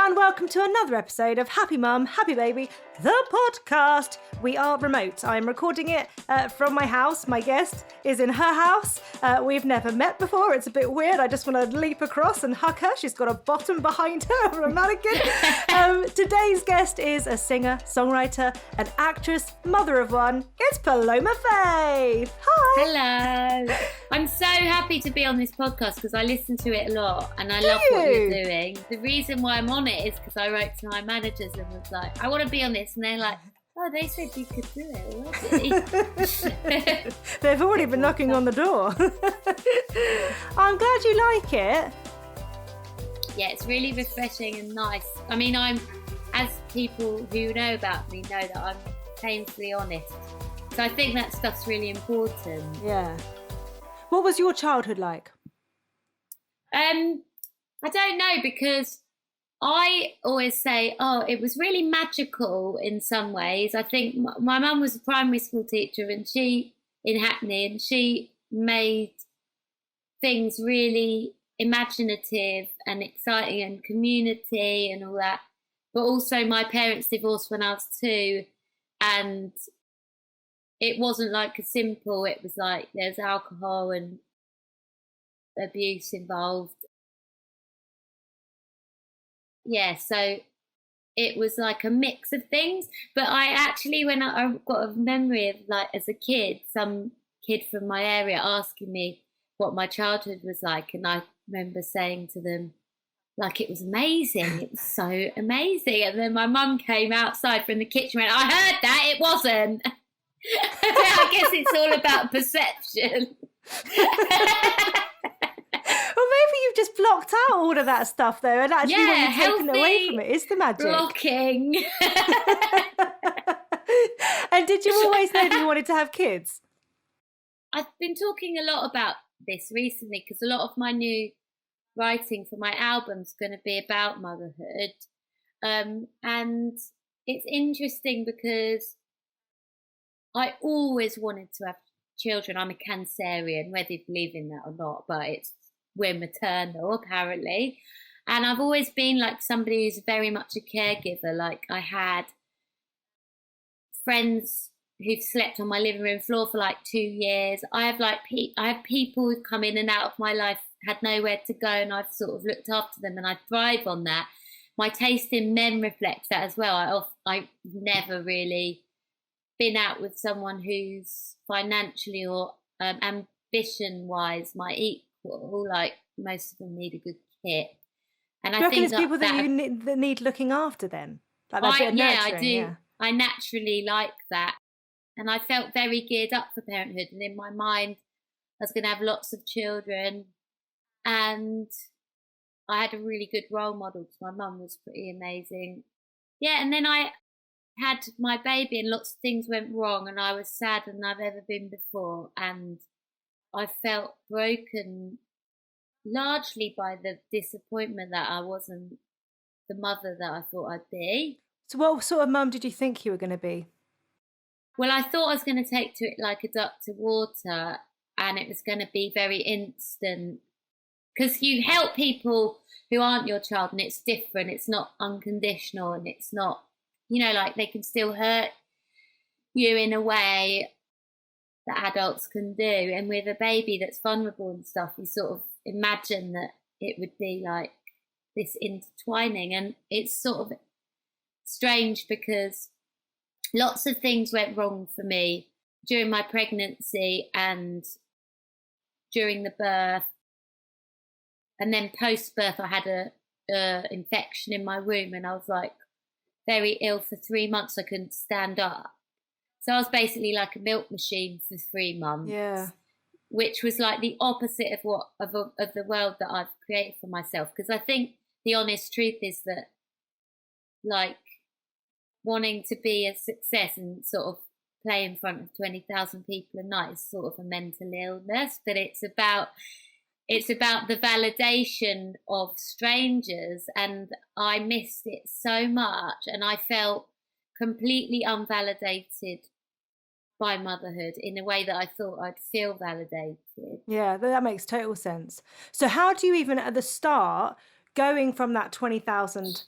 and welcome to another episode of Happy Mum, Happy Baby, the podcast. We are remote. I'm recording it from my house. My guest is in her house. We've never met before. It's a bit weird. I just want to leap across and hug her. She's got a bottom behind her, a mannequin. Today's guest is a singer, songwriter, an actress, mother of one. It's Paloma Faith. Hi. Hello. I'm so happy to be on this podcast because I listen to it a lot and I love what you're doing. The reason why I'm on it is because I wrote to my managers and was like, I want to be on this. And they're like, oh, they said you could do it already. They've already been knocking on the door. I'm glad you like it. Yeah, it's really refreshing and nice. I mean, as people who know about me know that I'm painfully honest. So I think that stuff's really important. Yeah. What was your childhood like? I don't know, because I always say, oh, it was really magical in some ways. I think my mum was a primary school teacher in Hackney, and she made things really imaginative and exciting and community and all that. But also my parents divorced when I was 2, and it wasn't like a simple, it was like there's alcohol and abuse involved. Yeah, so it was like a mix of things. But I actually, when I got a memory of, like, as a kid, some kid from my area asking me what my childhood was like. And I remember saying to them, like, it was amazing. It was so amazing. And then my mum came outside from the kitchen and went, I heard that, it wasn't. I guess it's all about perception. Well, maybe you've just blocked out all of that stuff, though, and actually what you've taken away from it is the magic. Blocking. And did you always know that you wanted to have kids? I've been talking a lot about this recently because a lot of my new writing for my album's going to be about motherhood. And it's interesting because I always wanted to have children. I'm a Cancerian, whether you believe in that or not, but we're maternal apparently. And I've always been like somebody who's very much a caregiver. Like, I had friends who've slept on my living room floor for like 2 years. I have people who've come in and out of my life, had nowhere to go, and I've sort of looked after them, and I thrive on that. My taste in men reflects that as well. I've never really been out with someone who's financially or ambition-wise my equal. Like, most of them need a good kit. And I think it's people that need looking after then. Like that bit of nurturing, I do. Yeah. I naturally like that. And I felt very geared up for parenthood. And in my mind, I was going to have lots of children. And I had a really good role model because my mum was pretty amazing. Yeah, and then I had my baby and lots of things went wrong and I was sadder than I've ever been before. And I felt broken largely by the disappointment that I wasn't the mother that I thought I'd be. So what sort of mum did you think you were going to be? Well, I thought I was going to take to it like a duck to water, and it was going to be very instant. Because you help people who aren't your child and it's different. It's not unconditional and it's not, like they can still hurt you in a way that adults can do. And with a baby that's vulnerable and stuff, you sort of imagine that it would be like this intertwining. And it's sort of strange because lots of things went wrong for me during my pregnancy and during the birth. And then post-birth, I had a infection in my womb and I was like very ill for 3 months. I couldn't stand up. So I was basically like a milk machine for 3 months. Yeah. Which was like the opposite of the world that I've created for myself. Because I think the honest truth is that, like, wanting to be a success and sort of play in front of 20,000 people a night is sort of a mental illness. But it's about the validation of strangers, and I missed it so much, and I felt completely unvalidated by motherhood in a way that I thought I'd feel validated. Yeah, that makes total sense. So how do you even, at the start, going from that 20,000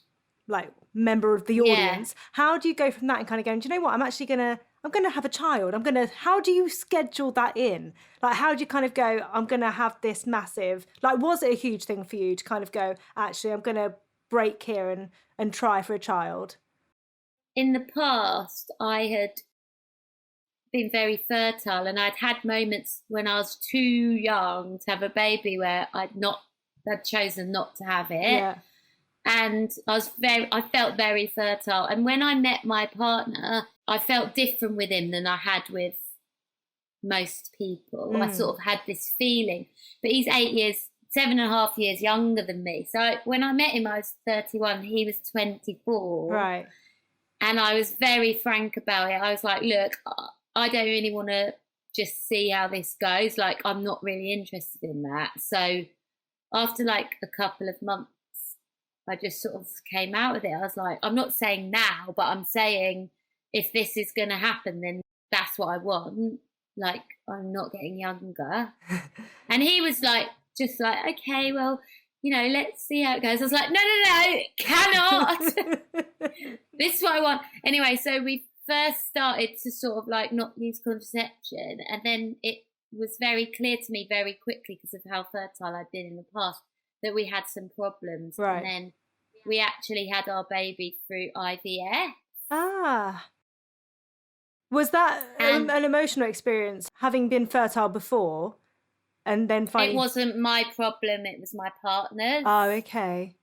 like member of the audience. How do you go from that and kind of going, do you know what, I'm gonna have a child. How do you schedule that in? Like, how do you kind of go, I'm gonna have this massive, like, was it a huge thing for you to kind of go, actually, I'm gonna break here and try for a child? In the past, I had been very fertile, and I'd had moments when I was too young to have a baby where I'd chosen not to have it. Yeah. And I felt very fertile. And when I met my partner, I felt different with him than I had with most people. I sort of had this feeling, but he's 7.5 years younger than me. So when I met him, I was 31, he was 24. Right. And I was very frank about it. I was like, look, I don't really want to just see how this goes. Like, I'm not really interested in that. So after like a couple of months, I just sort of came out with it. I was like, I'm not saying now, but I'm saying if this is going to happen, then that's what I want. Like, I'm not getting younger. And he was like, just like, okay, well, let's see how it goes. I was like, no, cannot. This is what I want. Anyway, so we first started to sort of like not use contraception. And then it was very clear to me very quickly, because of how fertile I'd been in the past, that we had some problems. Right. And then we actually had our baby through IVF. Ah. Was that an emotional experience, having been fertile before and then finding... It wasn't my problem, it was my partner's. Oh, okay.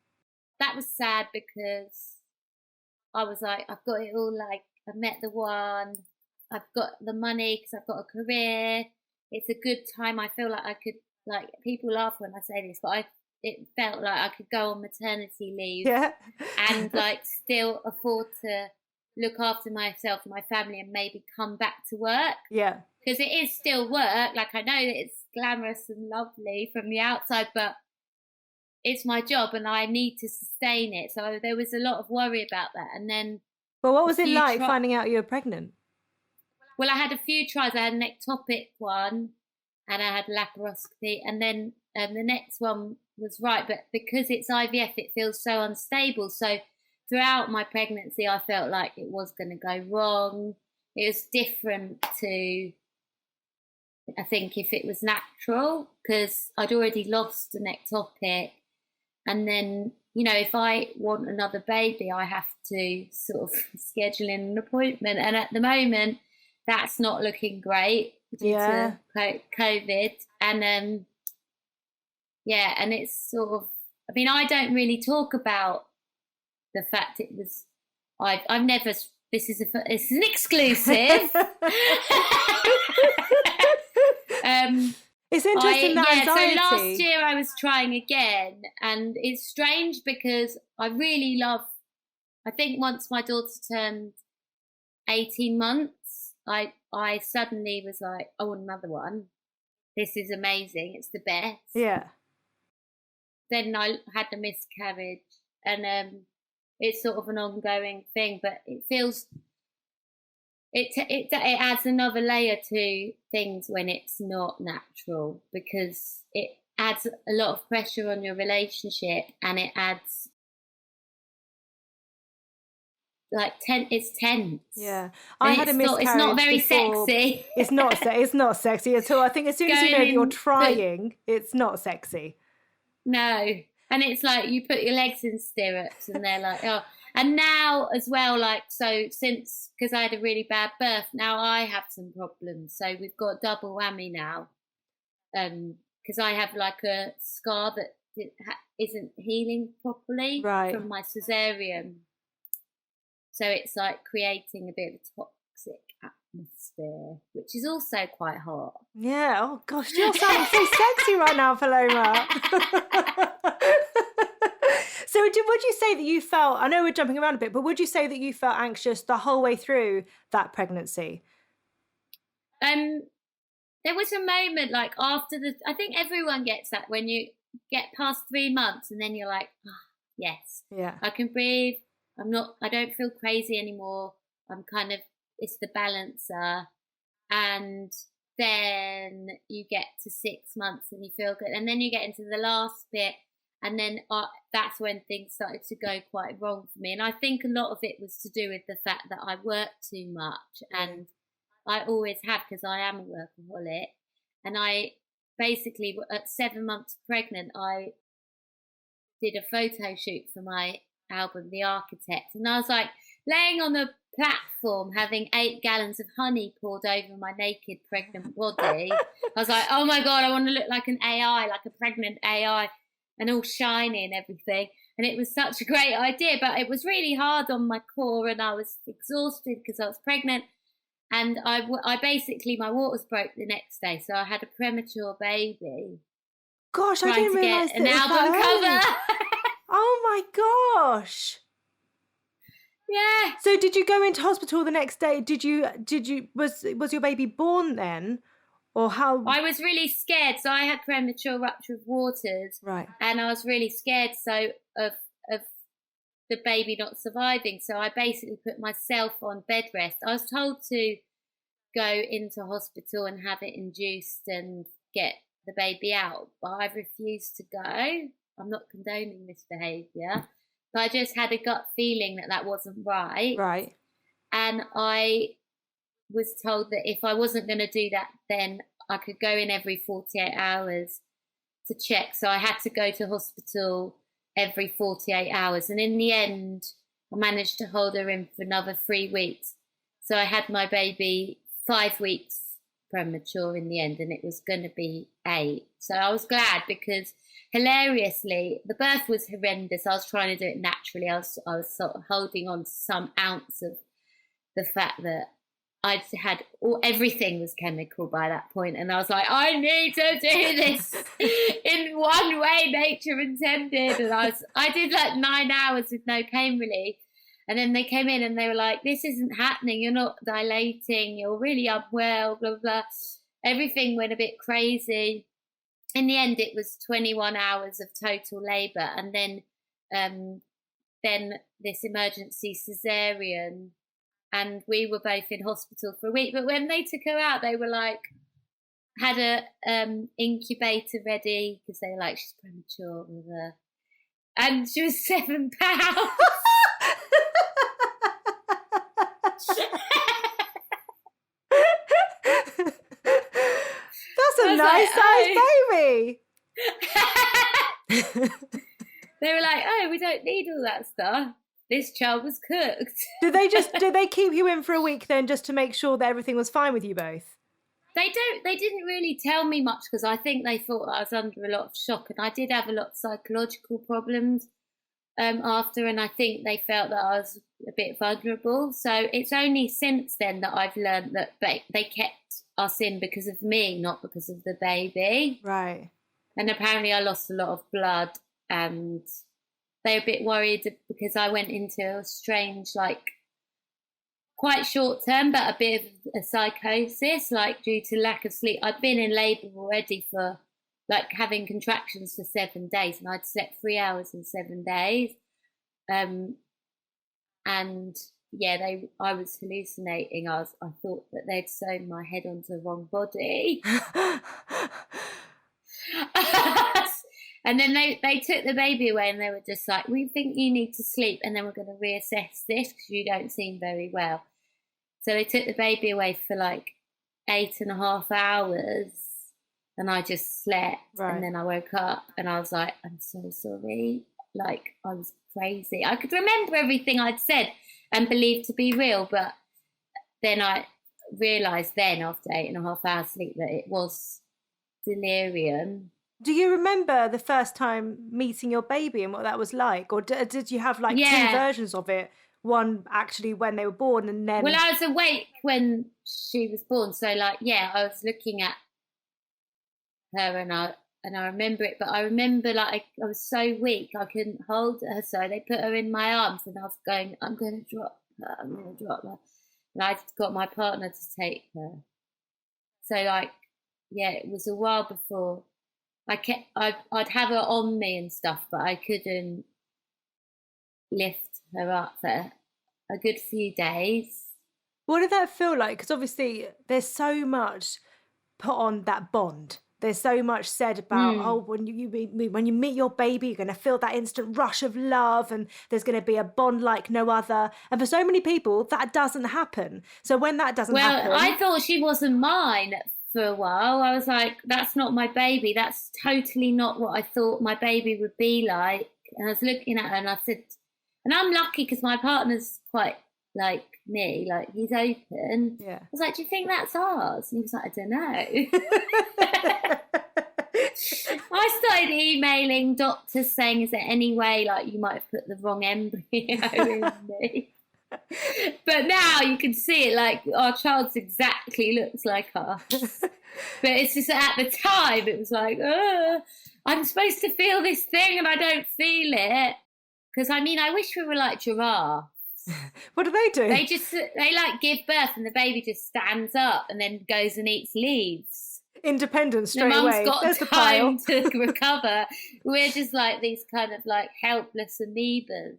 That was sad, because I was like, I've got it all, like, I've met the one, I've got the money because I've got a career, it's a good time. I feel like I could, like, people laugh when I say this, but it felt like I could go on maternity leave and like still afford to look after myself and my family and maybe come back to work. Yeah. Because it is still work. Like, I know that it's glamorous and lovely from the outside, but it's my job and I need to sustain it. So there was a lot of worry about that. And then... Well, what was it like finding out you were pregnant? Well, I had a few tries. I had an ectopic one and I had laparoscopy. And then the next one was right. But because it's IVF, it feels so unstable. So throughout my pregnancy, I felt like it was going to go wrong. It was different to, I think, if it was natural, because I'd already lost an ectopic. And then, if I want another baby, I have to sort of schedule in an appointment. And at the moment, that's not looking great due to COVID. And and it's sort of, I mean, I don't really talk about the fact it was, I've never, this is an exclusive. It's interesting that anxiety. So last year I was trying again, and it's strange because I really love, I think once my daughter turned 18 months, I suddenly was like, I want another one. This is amazing. It's the best. Yeah. Then I had a miscarriage, and it's sort of an ongoing thing, but it feels, it adds another layer to things when it's not natural, because it adds a lot of pressure on your relationship, and it adds like it's tense. Yeah, I had a miscarriage. It's not very sexy. It's not sexy at all. I think as soon as you know that you're trying, it's not sexy. No, and it's like you put your legs in stirrups, and they're like, oh. And now as well, like, so since, because I had a really bad birth, now I have some problems. So we've got double whammy now, because I have like a scar that isn't healing properly from my cesarean. So it's like creating a bit of a toxic atmosphere, which is also quite hot. Yeah. Oh gosh, you're sounding so sexy right now, Paloma. So would you say that you felt, I know we're jumping around a bit, but would you say that you felt anxious the whole way through that pregnancy? There was a moment like after I think everyone gets that when you get past 3 months, and then you're like, oh, yes, I can breathe. I don't feel crazy anymore. I'm kind of, it's the balancer. And then you get to 6 months and you feel good. And then you get into the last bit And then that's when things started to go quite wrong for me. And I think a lot of it was to do with the fact that I worked too much, and I always have, because I am a workaholic. And I basically, at 7 months pregnant, I did a photo shoot for my album, The Architect. And I was like laying on a platform having 8 gallons of honey poured over my naked pregnant body. I was like, oh my God, I want to look like an AI, like a pregnant AI, and all shiny and everything. And it was such a great idea, but it was really hard on my core, and I was exhausted because I was pregnant. And I basically, my waters broke the next day, so I had a premature baby. Gosh, I didn't realise an album cover. Oh my gosh. Yeah. So did you go into hospital the next day? Was your baby born then? Or how? I was really scared. So I had premature rupture of waters. Right. And I was really scared of the baby not surviving. So I basically put myself on bed rest. I was told to go into hospital and have it induced and get the baby out, but I refused to go. I'm not condoning this behaviour, but I just had a gut feeling that wasn't right. Right. And I was told that if I wasn't going to do that, then I could go in every 48 hours to check. So I had to go to hospital every 48 hours. And in the end, I managed to hold her in for another 3 weeks. So I had my baby 5 weeks premature in the end, and it was going to be 8. So I was glad, because hilariously, the birth was horrendous. I was trying to do it naturally. I was sort of holding on to some ounce of the fact that I'd had everything was chemical by that point, and I was like, I need to do this in one way nature intended. And I did like 9 hours with no pain relief, and then they came in and they were like, this isn't happening, you're not dilating, you're really unwell, blah blah blah. Everything went a bit crazy. In the end, it was 21 hours of total labour, and then this emergency cesarean. And we were both in hospital for a week. But when they took her out, they were like, had a incubator ready, because they were like, she's premature with her. And she was 7 pounds. That's a nice size baby. They were like, oh, we don't need all that stuff. This child was cooked. Did they keep you in for a week then, just to make sure that everything was fine with you both? They didn't really tell me much, because I think they thought I was under a lot of shock, and I did have a lot of psychological problems after, and I think they felt that I was a bit vulnerable. So it's only since then that I've learned that they kept us in because of me, not because of the baby. Right. And apparently I lost a lot of blood, and they were a bit worried because I went into a strange, like, quite short term, but a bit of a psychosis, like due to lack of sleep. I'd been in labour already for, like, having contractions for 7 days, and I'd slept 3 hours in 7 days. And yeah, I was hallucinating. I thought that they'd sewn my head onto the wrong body. And then they took the baby away, and they were just like, we think you need to sleep, and then we're going to reassess this because you don't seem very well. So they took the baby away for like 8.5 hours, and I just slept. Right. And then I woke up and I was like, I'm so sorry. Like, I was crazy. I could remember everything I'd said and believed to be real, but then I realised then after 8.5 hours sleep that it was delirium. Do you remember the first time meeting your baby and what that was like? Or did you have like two versions of it? One actually when they were born, and then... Well, I was awake when she was born. So like, yeah, I was looking at her and I remember it. But I remember like I was so weak, I couldn't hold her. So they put her in my arms and I was going, I'm going to drop her. And I got my partner to take her. So like, yeah, it was a while before... I'd have her on me and stuff, but I couldn't lift her up for a good few days. What did that feel like? Because obviously there's so much put on that bond There's so much said about, when you meet your baby, you're going to feel that instant rush of love and there's going to be a bond like no other. And for so many people, that doesn't happen. So when that doesn't happen... Well, I thought she wasn't mine for a while. I was like, that's not my baby. That's totally not what I thought my baby would be like. And I was looking at her and I said, and I'm lucky because my partner's quite like me, like he's open. Yeah. I was like, do you think that's ours? And he was like, I don't know. I started emailing doctors saying, is there any way like you might have put the wrong embryo in me? But now you can see it, like our child's exactly looks like us. But it's just at the time it was like, oh, I'm supposed to feel this thing and I don't feel it. Because I mean, I wish we were like giraffes. What do? They like give birth and the baby just stands up and then goes and eats leaves. Independent straight the away. Mum's got There's time to recover. We're just like these kind of like helpless amoebas.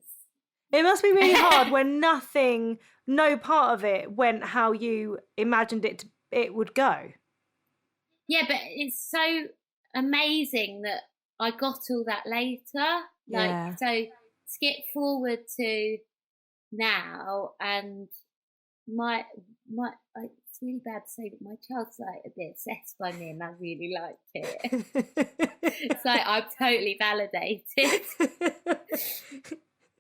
It must be really hard when no part of it went how you imagined it would go. Yeah, but it's so amazing that I got all that later. Yeah. So skip forward to now, and my it's really bad to say, but my child's like a bit obsessed by me, and I really like it. It's like I'm totally validated.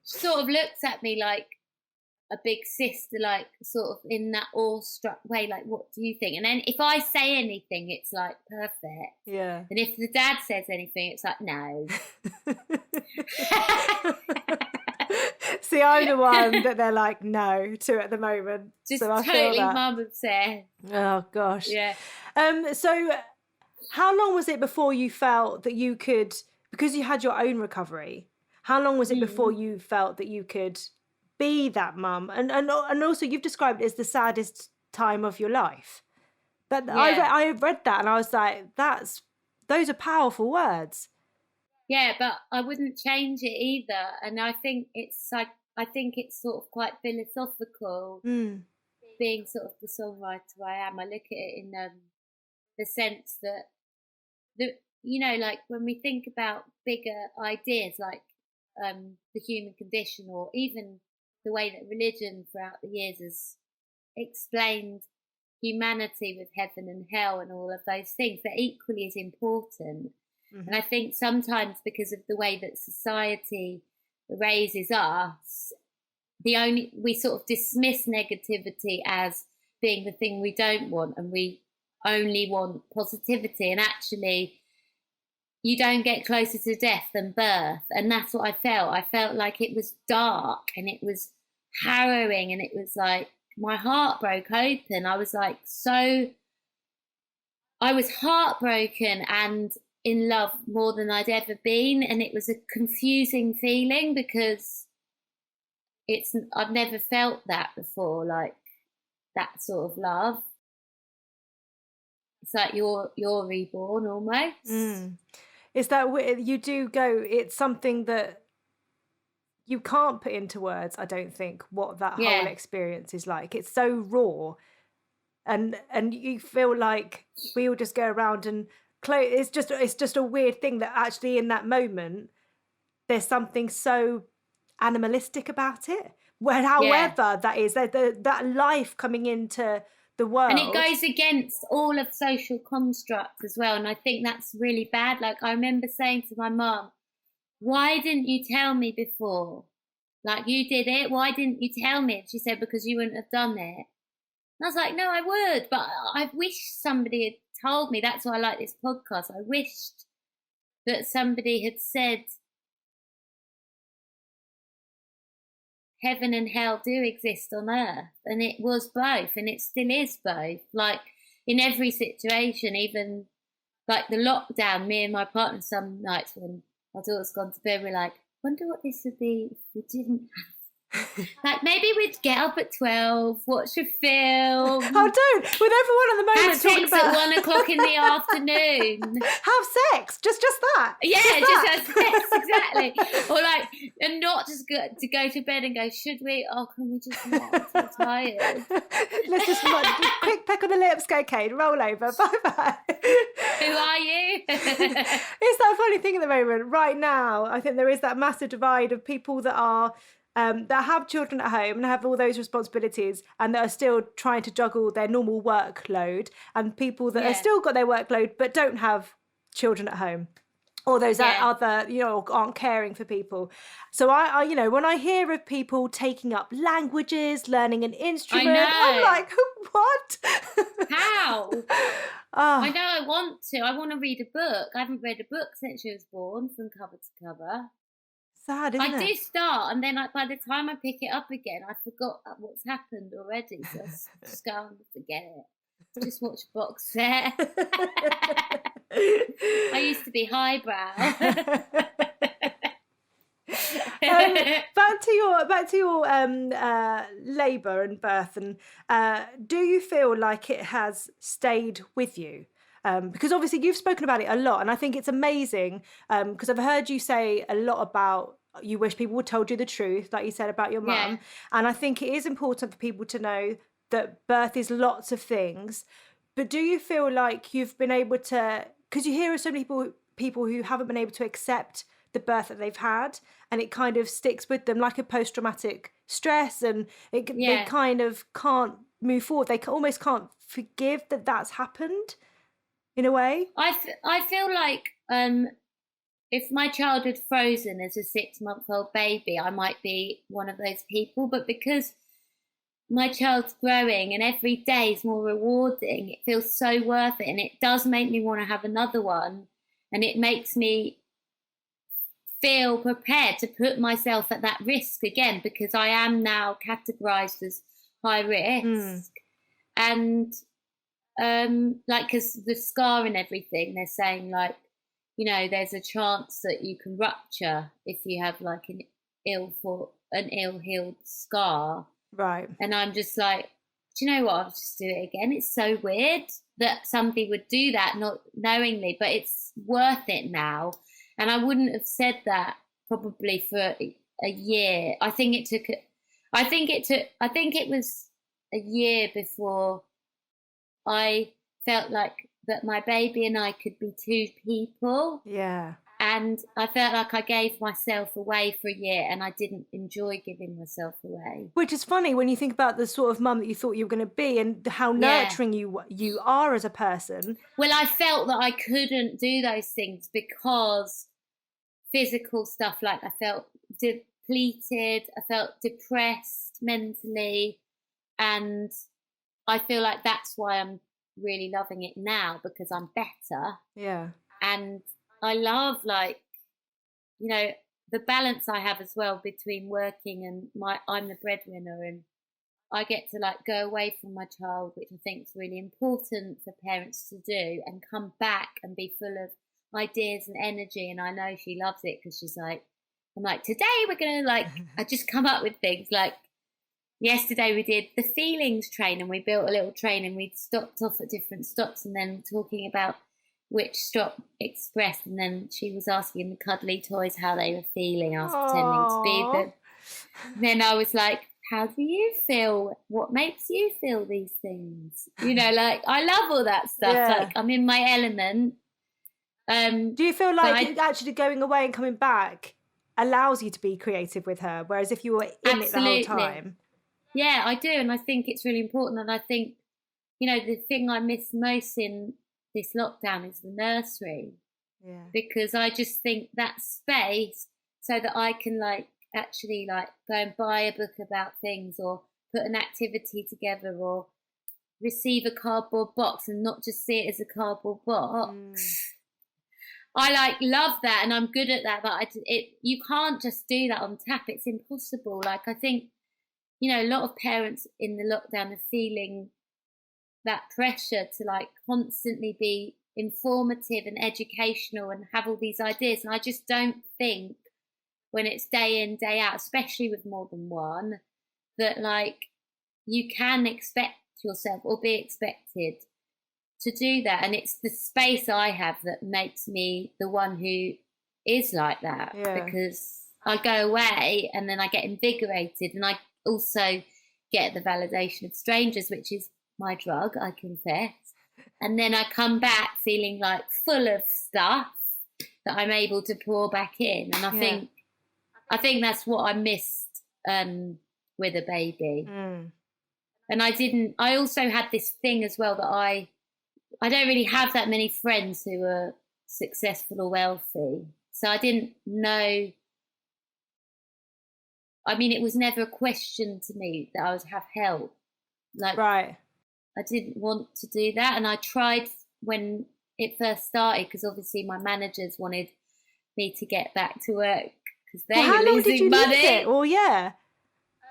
She sort of looks at me like a big sister, like sort of in that awestruck way, like, what do you think? And then if I say anything, it's like perfect. Yeah. And if the dad says anything, it's like, no. See, I'm the one that they're like no to at the moment. Just so I totally feel that. mum obsessed. Oh gosh. Yeah. So how long was it before you felt that you could, because you had your own recovery, how long was it before you felt that you could be that mum? And also you've described it as the saddest time of your life. But yeah. I read that and I was like, those are powerful words. Yeah, but I wouldn't change it either. And I think it's sort of quite philosophical, being sort of the songwriter I am. I look at it in the sense that like when we think about bigger ideas like the human condition, or even the way that religion throughout the years has explained humanity with heaven and hell and all of those things, they're equally as important. And I think sometimes because of the way that society raises us, we sort of dismiss negativity as being the thing we don't want, and we only want positivity. And actually, you don't get closer to death than birth. And that's what I felt. I felt like it was dark and it was harrowing, and it was like my heart broke open. I was heartbroken and in love more than I'd ever been, and it was a confusing feeling because I've never felt that before, like that sort of love. It's like you're reborn almost. Is that you do go? It's something that you can't put into words. I don't think what that whole experience is like. It's so raw, and you feel like we all just go around and. It's just a weird thing that actually in that moment there's something so animalistic about it. However that is, that life coming into the world, and it goes against all of social constructs as well. And I think that's really bad. Like I remember saying to my mum, "Why didn't you tell me before? Like you did it. Why didn't you tell me?" And she said, "Because you wouldn't have done it." And I was like, "No, I would, but I wish somebody had told me." That's why I like this podcast. I wished that somebody had said heaven and hell do exist on earth, and it was both, and it still is both. Like in every situation, even like the lockdown, me and my partner, some nights when my daughter's gone to bed, we're like, wonder what this would be if we didn't Like, maybe we'd get up at 12, watch a film. Oh, don't! With everyone at the moment have talking sex about at 1 o'clock in the afternoon. have sex, just that. Yeah, that. just have sex, exactly. Or like, and not just go to bed and go, should we? Oh, can we just not? I'm so tired. Let's just quick peck on the lips, cocaine, roll over, bye. Who are you? It's that funny thing at the moment. Right now, I think there is that massive divide of people that are that have children at home and have all those responsibilities and that are still trying to juggle their normal workload, and people that are still got their workload but don't have children at home, or those other, aren't caring for people. So I when I hear of people taking up languages, learning an instrument, I'm like, what? How? Oh. I know I want to. I want to read a book. I haven't read a book since she was born, from cover to cover. Sad, isn't it? I did start, and then by the time I pick it up again, I forgot what's happened already. So I just go and forget it. Just watch a box set. I used to be highbrow. Back to your labour and birth, and do you feel like it has stayed with you? Because obviously you've spoken about it a lot, and I think it's amazing because I've heard you say a lot about you wish people would told you the truth, like you said about your mum. And I think it is important for people to know that birth is lots of things. But do you feel like you've been able to, because you hear of so many people who haven't been able to accept the birth that they've had, and it kind of sticks with them like a post-traumatic stress, and they kind of can't move forward. They almost can't forgive that that's happened in a way. I feel like if my child had frozen as a 6-month-old baby, I might be one of those people. But because my child's growing and every day is more rewarding, it feels so worth it. And it does make me want to have another one. And it makes me feel prepared to put myself at that risk again, because I am now categorised as high risk. And because the scar and everything, they're saying like, there's a chance that you can rupture if you have like an ill-healed scar. Right. And I'm just like, do you know what? I'll just do it again. It's so weird that somebody would do that, not knowingly, but it's worth it now. And I wouldn't have said that probably for a year. I think it was a year before I felt like that my baby and I could be two people. Yeah. And I felt like I gave myself away for a year, and I didn't enjoy giving myself away. Which is funny when you think about the sort of mum that you thought you were going to be, and how nurturing you are as a person. Well, I felt that I couldn't do those things because physical stuff, like I felt depleted, I felt depressed mentally, and I feel like that's why I'm really loving it now, because I'm better. Yeah. And I love, the balance I have as well between working and I'm the breadwinner, and I get to go away from my child, which I think is really important for parents to do, and come back and be full of ideas and energy. And I know she loves it, because she's like, I'm like, today we're going to I just come up with things like, yesterday we did the feelings train, and we built a little train, and we stopped off at different stops and then talking about which stop expressed, and then she was asking the cuddly toys how they were feeling. I was pretending to be them. Then I was like, how do you feel? What makes you feel these things? I love all that stuff. Yeah. I'm in my element. Do you feel like actually going away and coming back allows you to be creative with her, whereas if you were in it the whole time? Yeah, I do, and I think it's really important. And I think, the thing I miss most in this lockdown is the nursery. Yeah. Because I just think that space, so that I can actually go and buy a book about things, or put an activity together, or receive a cardboard box and not just see it as a cardboard box. I love that, and I'm good at that, but you can't just do that on tap. It's impossible. I think, a lot of parents in the lockdown are feeling that pressure to constantly be informative and educational and have all these ideas. And I just don't think when it's day in, day out, especially with more than one, that like you can expect yourself or be expected to do that. And it's the space I have that makes me the one who is like that, because I go away and then I get invigorated, and I also get the validation of strangers, which is my drug, I confess. And then I come back feeling like full of stuff that I'm able to pour back in. And I think that's what I missed with a baby. And I also had this thing as well that I don't really have that many friends who are successful or wealthy. So I didn't know. I mean, it was never a question to me that I would have help. Like, right. I didn't want to do that. And I tried when it first started, because obviously my managers wanted me to get back to work because they were losing money. It? Well, yeah.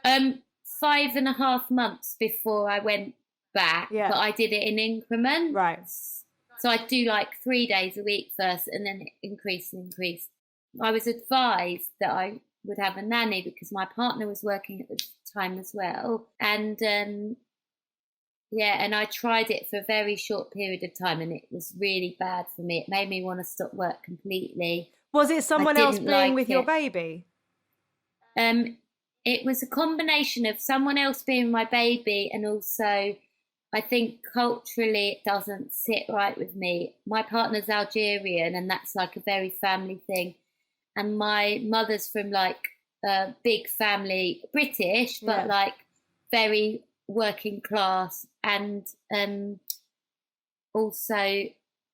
5.5 months before I went back, but I did it in increments. Right. So I do like 3 days a week first, and then it increased and increased. I was advised that I would have a nanny because my partner was working at the time as well. And and I tried it for a very short period of time, and it was really bad for me. It made me want to stop work completely. Was it someone else being with your baby? It was a combination of someone else being my baby, and also I think culturally it doesn't sit right with me. My partner's Algerian, and that's like a very family thing. And my mother's from like a big family, British, but like very working class. And also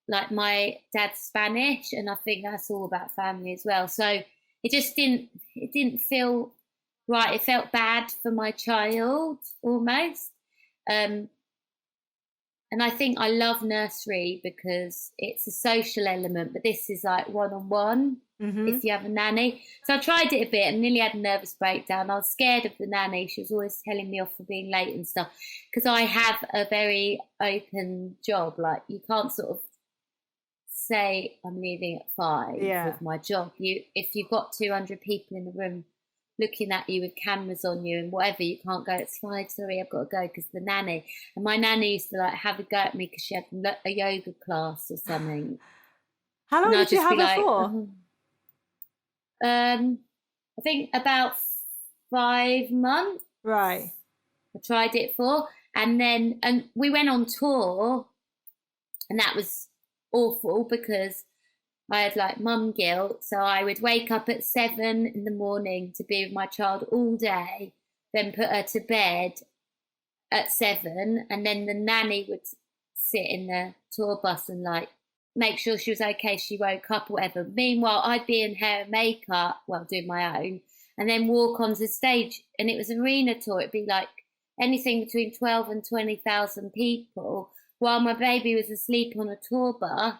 like my dad's Spanish, and I think that's all about family as well. So it just didn't feel right. It felt bad for my child almost. And I think I love nursery because it's a social element, but this is like one-on-one if you have a nanny. So I tried it a bit and nearly had a nervous breakdown. I was scared of the nanny. She was always telling me off for being late and stuff, because I have a very open job. Like, you can't sort of say I'm leaving at 5 with my job. If you've got 200 people in the room looking at you with cameras on you and whatever, you can't go, it's 5, sorry, I've got to go because the nanny. And my nanny used to like have a go at me because she had a yoga class or something. How long did you have her for? I think about 5 months. Right. I tried it for, and we went on tour, and that was awful because I had like mum guilt. So I would wake up at 7 in the morning to be with my child all day, then put her to bed at 7, and then the nanny would sit in the tour bus and like make sure she was okay, she woke up or whatever. Meanwhile, I'd be in hair and makeup, well, doing my own, and then walk onto stage. And it was an arena tour. It'd be like anything between 12 and 20,000 people while my baby was asleep on a tour bus.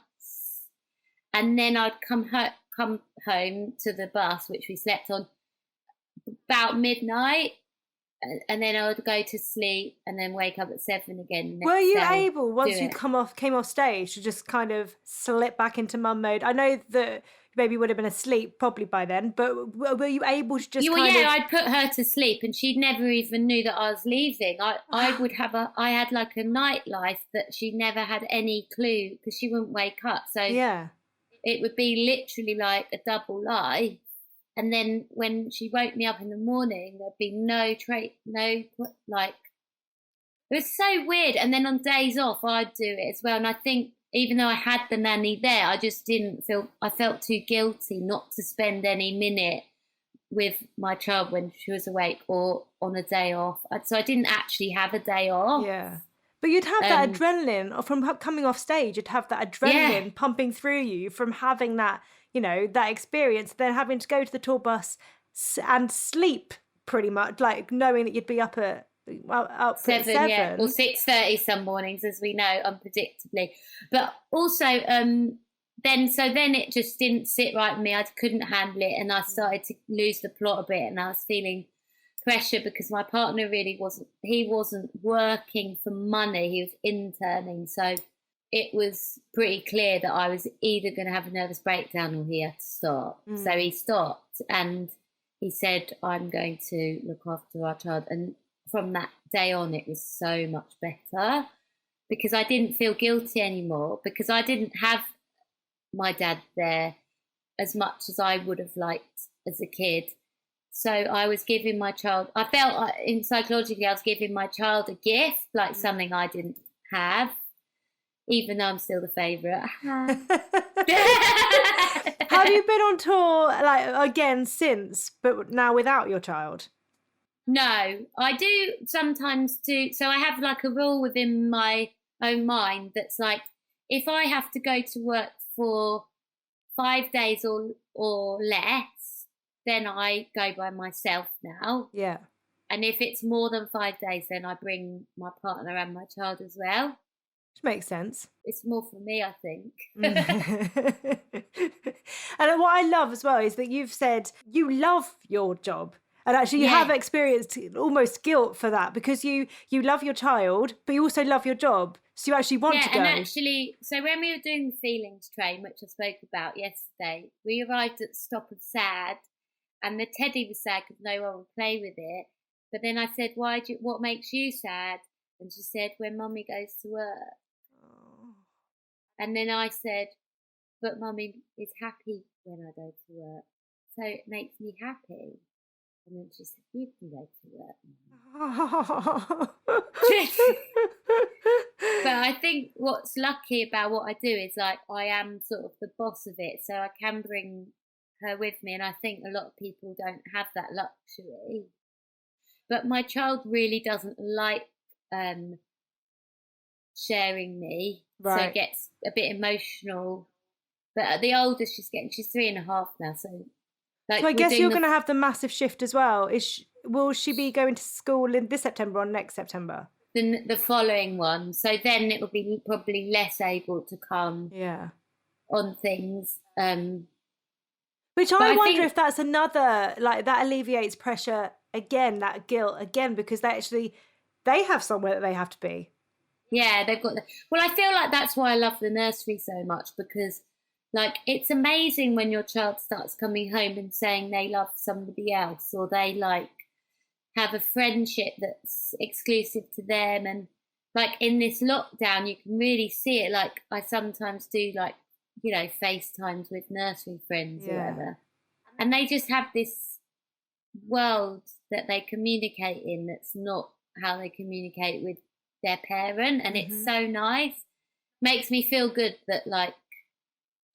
And then I'd come home to the bus, which we slept on, about midnight. And then I would go to sleep and then wake up at 7 again. Were you able, once you came off stage, to just kind of slip back into mum mode? I know that your baby would have been asleep probably by then, but were you able to just I'd put her to sleep, and she never even knew that I was leaving. I had like a nightlife that she never had any clue, because she wouldn't wake up. So it would be literally like a double life. And then when she woke me up in the morning, there'd be it was so weird. And then on days off, I'd do it as well. And I think even though I had the nanny there, I just I felt too guilty not to spend any minute with my child when she was awake or on a day off. So I didn't actually have a day off. Yeah. But you'd have that adrenaline from coming off stage. You'd have that adrenaline pumping through you from having that, that experience, then having to go to the tour bus and sleep pretty much, like knowing that you'd be up at 7. Yeah, or 6:30 some mornings, as we know, unpredictably. But also, then it just didn't sit right with me. I couldn't handle it, and I started to lose the plot a bit, and I was feeling pressure because my partner really wasn't working for money. He was interning, so it was pretty clear that I was either going to have a nervous breakdown or he had to stop. So he stopped, and he said, I'm going to look after our child. And from that day on, it was so much better because I didn't feel guilty anymore, because I didn't have my dad there as much as I would have liked as a kid. So I was giving my child, I felt in psychologically, I was giving my child a gift, like something I didn't have, even though I'm still the favourite. Have you been on tour like again since, but now without your child? No, I do sometimes do. So I have like a rule within my own mind that's like, if I have to go to work for 5 days or less, then I go by myself now. Yeah. And if it's more than 5 days, then I bring my partner and my child as well. Which makes sense. It's more for me, I think. And what I love as well is that you've said you love your job. And actually you have experienced almost guilt for that, because you love your child, but you also love your job. So you actually want to go. Yeah, and actually, so when we were doing the feelings train, which I spoke about yesterday, we arrived at the stop of sad, and the teddy was sad because no one would play with it. But then I said, what makes you sad? And she said, when Mummy goes to work. Oh. And then I said, but Mummy is happy when I go to work, so it makes me happy. And then she said, you can go to work. But I think what's lucky about what I do is like I am sort of the boss of it, so I can bring her with me, and I think a lot of people don't have that luxury. But my child really doesn't like sharing me, so it gets a bit emotional. But at the oldest she's 3.5 now, so like, so I guess you're going to have the massive shift as well. Will she be going to school in this September or next September? The following one. So then it will be probably less able to come on things. Which I wonder if that's another, like, that alleviates pressure again, that guilt again, because they have somewhere that they have to be. Yeah, they've got well, I feel like that's why I love the nursery so much, because like it's amazing when your child starts coming home and saying they love somebody else, or they like have a friendship that's exclusive to them. And like in this lockdown, you can really see it. Like I sometimes do like, FaceTimes with nursery friends or whatever. And they just have this world that they communicate in that's not how they communicate with their parent. And it's so nice. Makes me feel good that like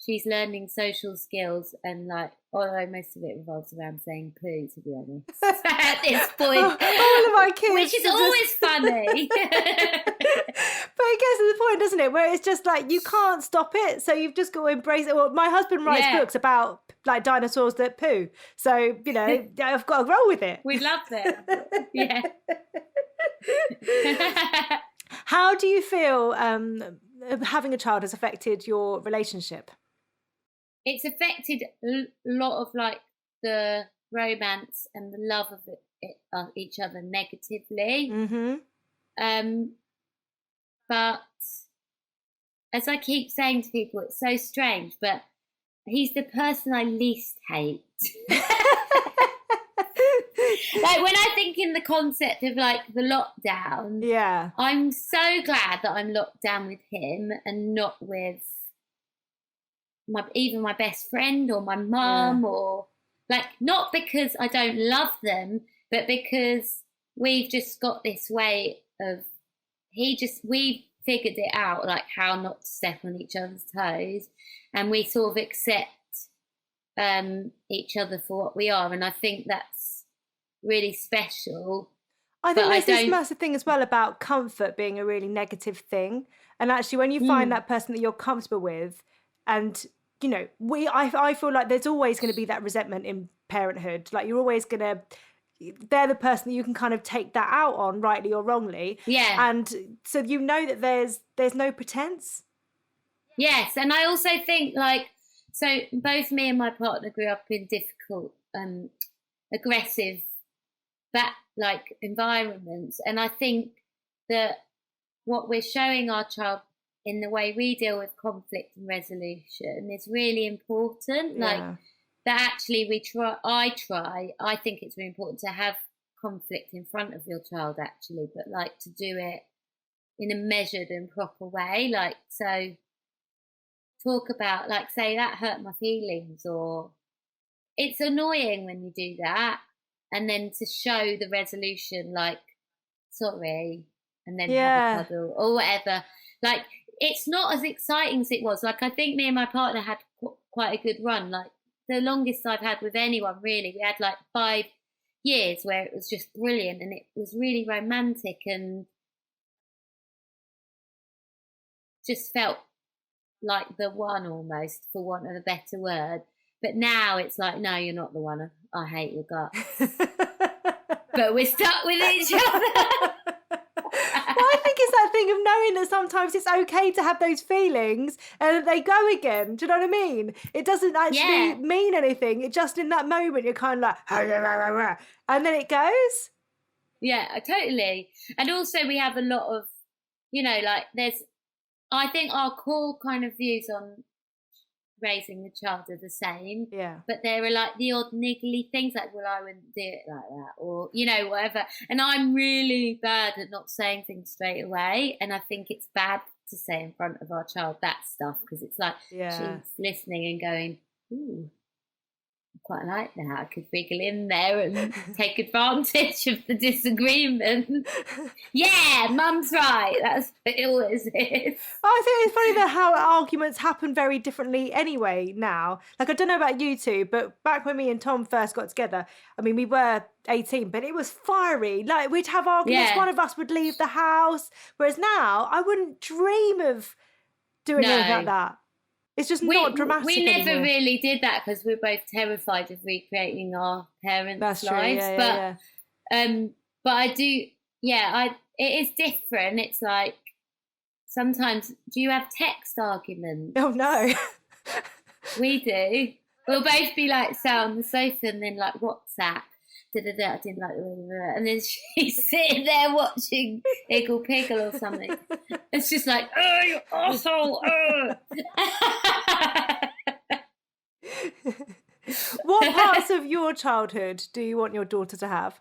she's learning social skills, and like, although most of it revolves around saying poo, to be honest, at this point. All of my kids. Which is always funny. But it gets to the point, doesn't it, where it's just like, you can't stop it, so you've just got to embrace it. Well, my husband writes books about like dinosaurs that poo. So, I've got to roll with it. We love them. Yeah. How do you feel having a child has affected your relationship? It's affected a lot of like the romance and the love of each other negatively. But as I keep saying to people, it's so strange, but he's the person I least hate. Like when I think in the concept of like the lockdown, I'm so glad that I'm locked down with him and not with even my best friend or my mum, or like, not because I don't love them, but because we've just got this way of we figured it out, like how not to step on each other's toes, and we sort of accept each other for what we are, and I think that's really special. I think there's this massive thing as well about comfort being a really negative thing, and actually when you find that person that you're comfortable with, and I feel like there's always going to be that resentment in parenthood. Like you're always going to, they're the person that you can kind of take that out on, rightly or wrongly. Yeah. And so that there's no pretense. Yes, and I also think like, so both me and my partner grew up in difficult, aggressive, environments, and I think that what we're showing our child in the way we deal with conflict and resolution is really important. Like that actually I think it's really important to have conflict in front of your child actually, but like to do it in a measured and proper way. Like, so talk about, like, say that hurt my feelings, or it's annoying when you do that, and then to show the resolution, like, sorry, and then have a cuddle or whatever. Like, it's not as exciting as it was. Like, I think me and my partner had quite a good run. Like, the longest I've had with anyone, really. We had like 5 years where it was just brilliant, and it was really romantic and just felt like the one, almost, for want of a better word. But now it's like, no, you're not the one. I hate your guts. But we're stuck with each other. Well, I think it's that thing of knowing that sometimes it's okay to have those feelings and that they go again. Do you know what I mean? It doesn't actually mean anything. It just, in that moment, you're kind of like, and then it goes. Yeah, totally. And also we have a lot of, you know, like, I think our core kind of views on raising the child are the same. Yeah. But there are like the odd niggly things, like, well, I wouldn't do it like that, or, you know, whatever. And I'm really bad at not saying things straight away. And I think it's bad to say in front of our child that stuff, because it's like she's listening and going, ooh, I quite like that. I could wriggle in there and take advantage of the disagreement. Yeah, mum's right. That's what it always is. I think it's funny that how arguments happen very differently anyway now. Like, I don't know about you two, but back when me and Tom first got together, I mean, we were 18, but it was fiery. Like, we'd have arguments. One of us would leave the house. Whereas now, I wouldn't dream of doing anything like that. It's just not dramatic. We never anymore. really did that because we're both terrified of recreating our parents' lives. But I do, it is different. It's like, sometimes, do you have text arguments? Oh, no. We do. We'll both be like sat on the sofa and then like WhatsApp. I didn't like, and then she's sitting there watching Iggle Piggle or something. It's just like, oh, you asshole! What parts of your childhood do you want your daughter to have?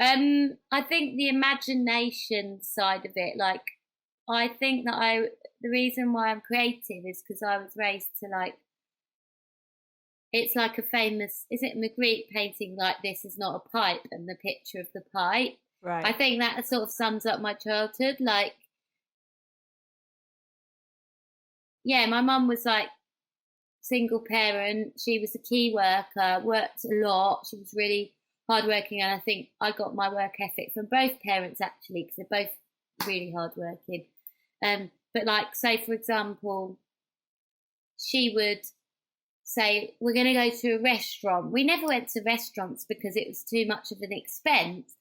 I think the imagination side of it. Like, I think that the reason why I'm creative is because I was raised to, like, it's like a famous, is it Magritte painting, like, this is not a pipe, and the picture of the pipe. Right. I think that sort of sums up my childhood. Like, yeah, my mum was like single parent. She was a key worker, worked a lot. She was really hardworking, and I think I got my work ethic from both parents actually, because they're both really hardworking. But like, say for example, she would say, we're going to go to a restaurant. We never went to restaurants because it was too much of an expense,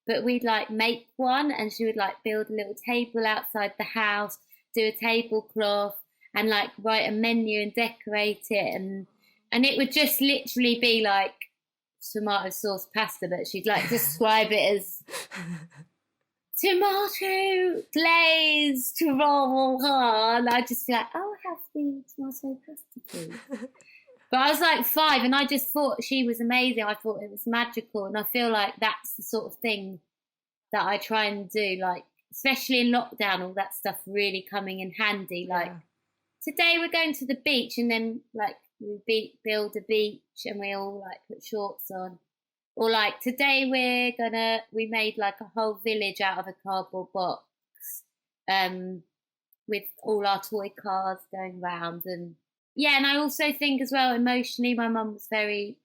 but we'd like make one, and she would like build a little table outside the house, do a tablecloth, and like write a menu and decorate it, and it would just literally be like tomato sauce pasta, but she'd like describe it as tomato glazed, and I'd just be like, oh, have the tomato pasta, please. But I was like 5, and I just thought she was amazing. I thought it was magical, and I feel like that's the sort of thing that I try and do, like, especially in lockdown, all that stuff really coming in handy. Like, today we're going to the beach, and then like we build a beach and we all like put shorts on. Or like, today we made like a whole village out of a cardboard box, with all our toy cars going round. And and I also think as well, emotionally, my mum was very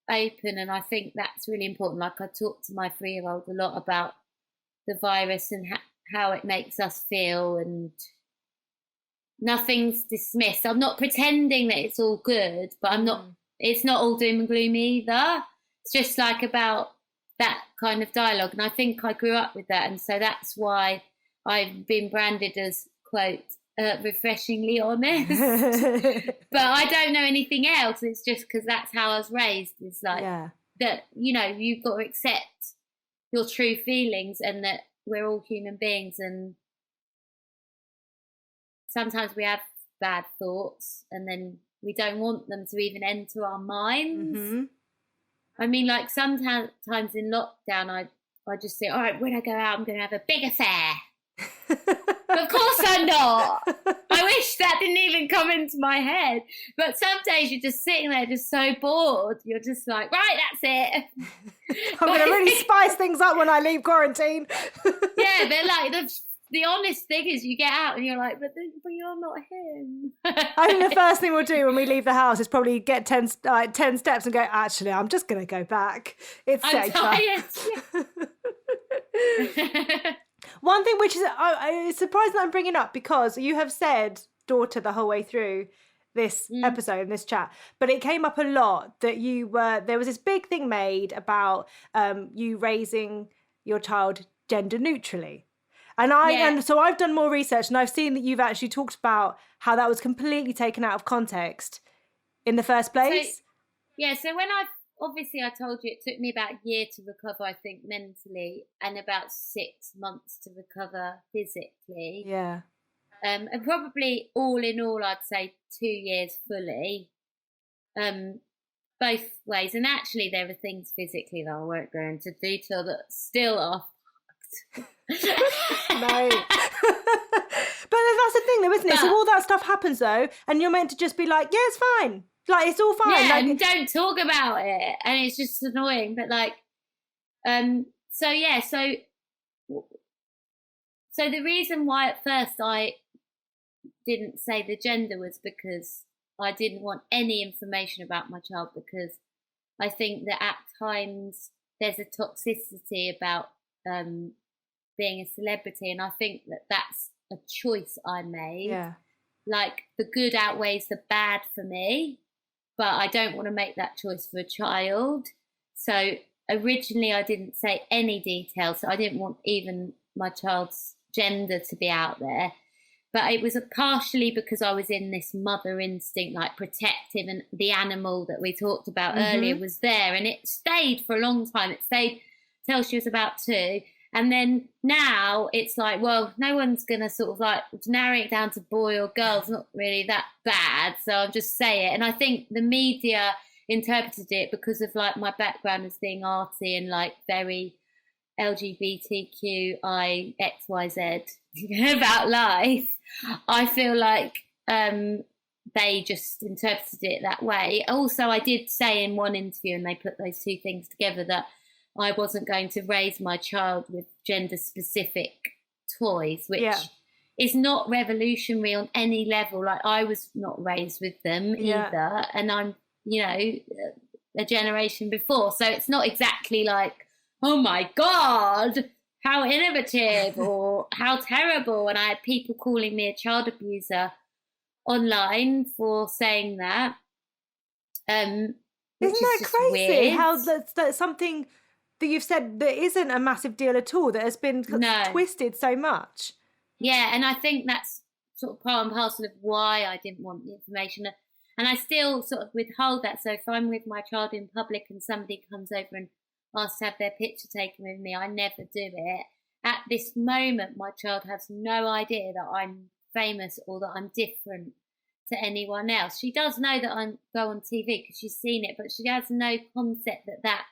open, and I think that's really important. Like, I talk to my 3-year-old a lot about the virus and how it makes us feel, and nothing's dismissed. I'm not pretending that it's all good, but it's not all doom and gloom either. It's just like about that kind of dialogue. And I think I grew up with that. And so that's why I've been branded as, quote, refreshingly honest. But I don't know anything else. It's just because that's how I was raised. It's like that, you know, you've got to accept your true feelings, and that we're all human beings, and sometimes we have bad thoughts, and then we don't want them to even enter our minds. Mm-hmm. I mean, like sometimes in lockdown, I just say, all right, when I go out, I'm going to have a big affair. But of course I'm not. I wish that didn't even come into my head. But some days you're just sitting there just so bored. You're just like, right, that's it. I'm going to really spice things up when I leave quarantine. Yeah, but like the honest thing is you get out and you're like, but you're not him. I think the first thing we'll do when we leave the house is probably get 10 steps and go, actually, I'm just going to go back. It's safer. I'm tired. One thing which is it's surprising that I'm bringing up, because you have said daughter the whole way through this episode and this chat, but it came up a lot that there was this big thing made about you raising your child gender neutrally. And so I've done more research, and I've seen that you've actually talked about how that was completely taken out of context in the first place. So when I told you it took me about a year to recover, I think, mentally, and about 6 months to recover physically. Yeah. And probably all in all, I'd say 2 years fully, both ways. And actually, there are things physically that I won't go into detail that still are fucked. No. But that's the thing, though, isn't it? So all that stuff happens, though, and you're meant to just be like, yeah, it's fine. Like, it's all fine. Yeah, like, and don't talk about it. And it's just annoying. But like, so the reason why at first I didn't say the gender was because I didn't want any information about my child, because I think that at times there's a toxicity about being a celebrity, and I think that that's a choice I made. Yeah. Like, the good outweighs the bad for me, but I don't want to make that choice for a child. So originally I didn't say any details, so I didn't want even my child's gender to be out there. But it was partially because I was in this mother instinct, like protective, and the animal that we talked about earlier was there, and it stayed for a long time. It stayed till she was about 2. And then now it's like, well, no one's going to sort of like narrowing it down to boy or girl. It's not really that bad. So I'll just say it. And I think the media interpreted it because of like my background as being arty and like very LGBTQI XYZ about life. I feel like they just interpreted it that way. Also, I did say in one interview, and they put those two things together, that I wasn't going to raise my child with gender-specific toys, which is not revolutionary on any level. Like, I was not raised with them either, and I'm, a generation before. So it's not exactly like, oh my God, how innovative or how terrible. And I had people calling me a child abuser online for saying that. Isn't that crazy? Weird. How that's something that you've said that isn't a massive deal at all, that has been twisted so much. Yeah, and I think that's sort of part and parcel of why I didn't want the information. And I still sort of withhold that. So if I'm with my child in public and somebody comes over and asks to have their picture taken with me, I never do it. At this moment, my child has no idea that I'm famous or that I'm different to anyone else. She does know that I go on TV because she's seen it, but she has no concept that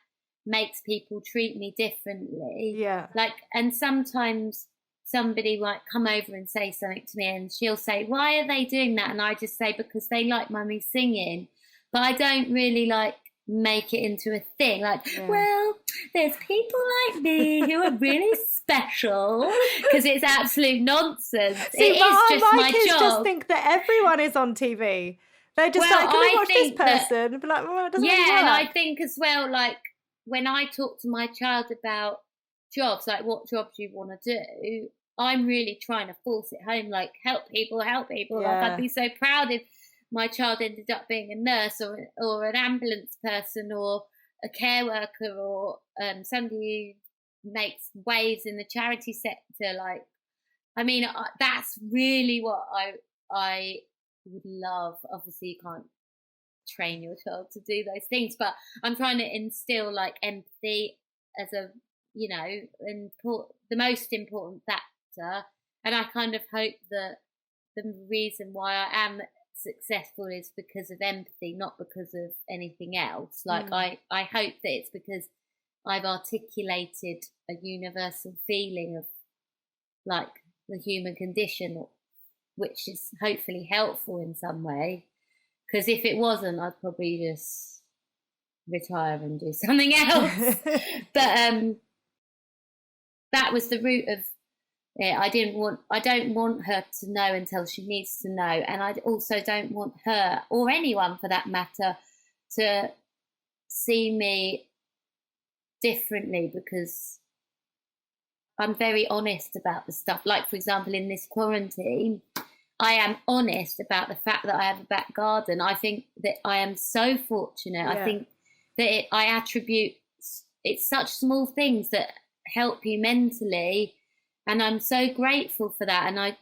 makes people treat me differently. Yeah. Like, and sometimes somebody might come over and say something to me, and she'll say, why are they doing that? And I just say, because they like mummy singing. But I don't really like make it into a thing. Like, well, there's people like me who are really special, because it's absolute nonsense. See, it is just my kids job. Just think that everyone is on TV. They're just like, can we watch this person? And be like, well, it doesn't really work. And I think as well, like, when I talk to my child about jobs, like what job do you want to do, I'm really trying to force it home, like help people. Like, I'd be so proud if my child ended up being a nurse or an ambulance person or a care worker or somebody who makes waves in the charity sector. Like, I mean, that's really what I would love. Obviously, you can't train your child to do those things, but I'm trying to instill like empathy as a the most important factor. And I kind of hope that the reason why I am successful is because of empathy, not because of anything else. Like I hope that it's because I've articulated a universal feeling of like the human condition, which is hopefully helpful in some way. Because if it wasn't, I'd probably just retire and do something else. But that was the root of it. I don't want her to know until she needs to know, and I also don't want her, or anyone for that matter, to see me differently, because I'm very honest about the stuff. Like, for example, in this quarantine, I am honest about the fact that I have a back garden. I think that I am so fortunate. I think that I attribute, it's such small things that help you mentally, and I'm so grateful for that. And I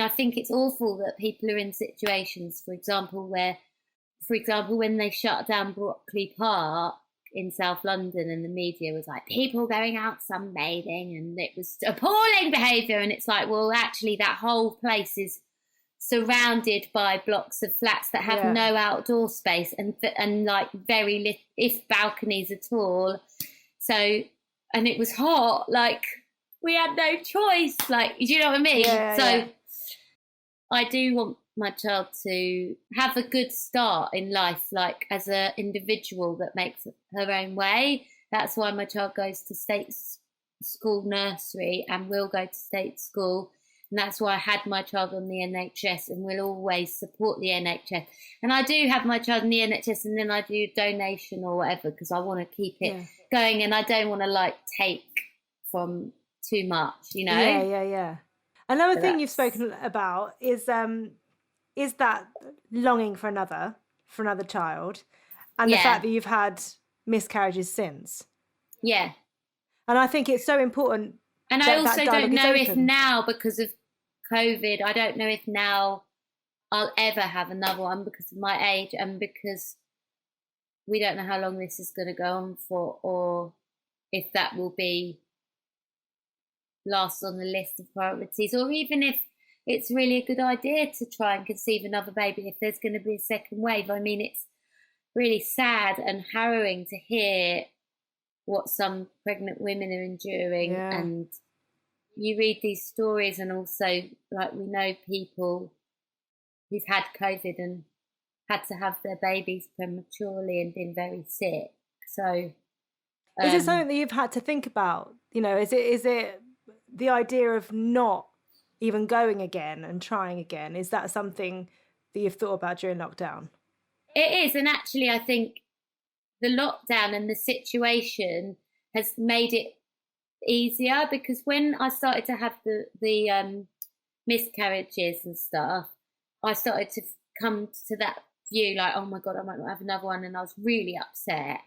think it's awful that people are in situations, for example, when they shut down Brockley Park in South London, and the media was like, people going out sunbathing, and it was appalling behaviour. And it's like, well, actually that whole place is surrounded by blocks of flats that have no outdoor space and like very little, if balconies at all. So, and it was hot, like we had no choice, like, do you know what I mean? I do want my child to have a good start in life, like as an individual that makes her own way. That's why my child goes to state school nursery and will go to state school. And that's why I had my child on the NHS and will always support the NHS. And I do have my child in the NHS, and then I do donation or whatever, because I want to keep it going, and I don't want to like take from too much, you know? Yeah. Another thing you've spoken about is that longing for another child, and the fact that you've had miscarriages since. Yeah. And I think it's so important. And I also don't know if now, because of COVID, I don't know if now I'll ever have another one because of my age, and because we don't know how long this is going to go on for, or if that will be last on the list of priorities, or even if it's really a good idea to try and conceive another baby if there's going to be a second wave. I mean, it's really sad and harrowing to hear what some pregnant women are enduring. And you read these stories, and also, like, we know people who've had COVID and had to have their babies prematurely and been very sick. So is it something that you've had to think about? You know, is it the idea of not even going again and trying again? Is that something that you've thought about during lockdown? It is, and actually I think the lockdown and the situation has made it easier, because when I started to have the miscarriages and stuff, I started to come to that view like, oh my God, I might not have another one, and I was really upset.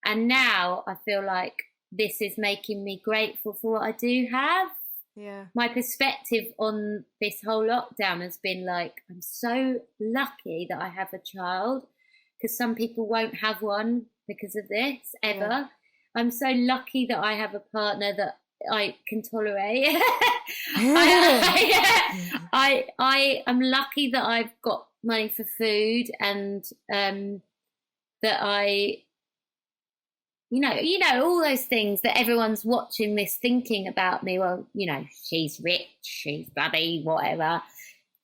And now I feel like this is making me grateful for what I do have. Yeah. My perspective on this whole lockdown has been like, I'm so lucky that I have a child, because some people won't have one because of this ever. Yeah. I'm so lucky that I have a partner that I can tolerate. I am lucky that I've got money for food, and that I, you know, all those things that everyone's watching this thinking about me. Well, you know, she's rich, she's bloody whatever.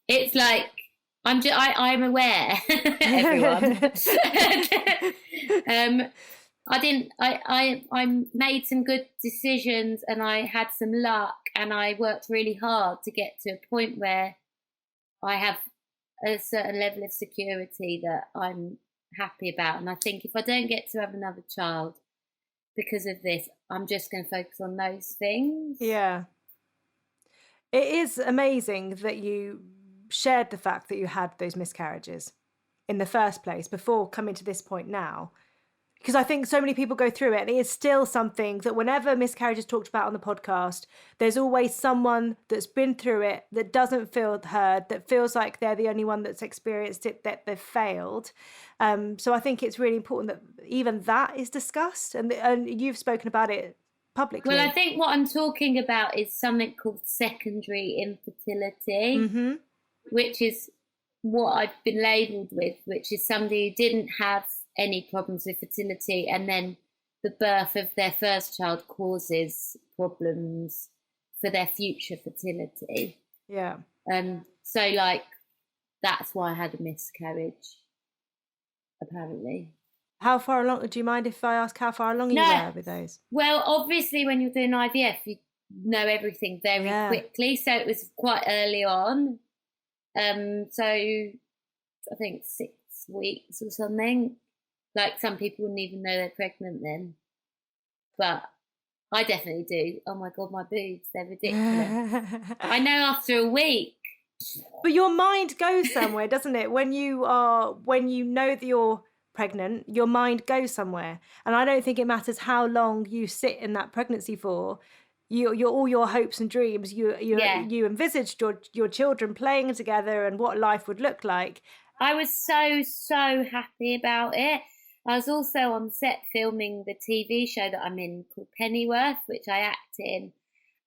It's like I'm aware, everyone. I made some good decisions, and I had some luck, and I worked really hard to get to a point where I have a certain level of security that I'm happy about. And I think if I don't get to have another child because of this, I'm just going to focus on those things. Yeah. It is amazing that you shared the fact that you had those miscarriages in the first place before coming to this point now. Because I think so many people go through it, and it is still something that whenever miscarriage is talked about on the podcast, there's always someone that's been through it that doesn't feel heard, that feels like they're the only one that's experienced it, that they've failed. So I think it's really important that even that is discussed, and you've spoken about it publicly. Well, I think what I'm talking about is something called secondary infertility, which is what I've been labelled with, which is somebody who didn't have any problems with fertility, and then the birth of their first child causes problems for their future fertility. Yeah. So like that's why I had a miscarriage, apparently. How far along, do you mind if I ask how far along you were with those? Well, obviously when you're doing IVF, you know everything very quickly. So it was quite early on. So I think 6 weeks or something. Like some people wouldn't even know they're pregnant then. But I definitely do. Oh my God, my boobs, they're ridiculous. I know after a week. But your mind goes somewhere, doesn't it? When you know that you're pregnant, your mind goes somewhere. And I don't think it matters how long you sit in that pregnancy for. You're all your hopes and dreams. You envisaged your children playing together and what life would look like. I was so happy about it. I was also on set filming the TV show that I'm in called Pennyworth, which I act in.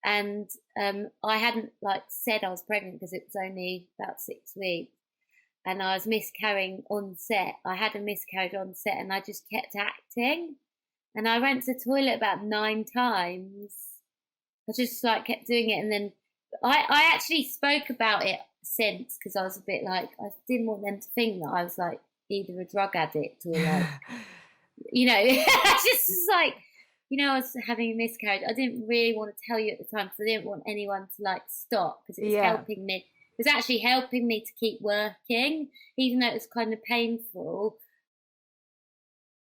And I hadn't said I was pregnant because it was only about 6 weeks. And I was miscarrying on set. I had a miscarriage on set and I just kept acting. And I went to the toilet about 9 times. I just kept doing it. And then I actually spoke about it since because I was a bit I didn't want them to think that I was either a drug addict or I just was I was having a miscarriage. I didn't really want to tell you at the time because I didn't want anyone to stop because it was helping me. It was actually helping me to keep working, even though it was kind of painful.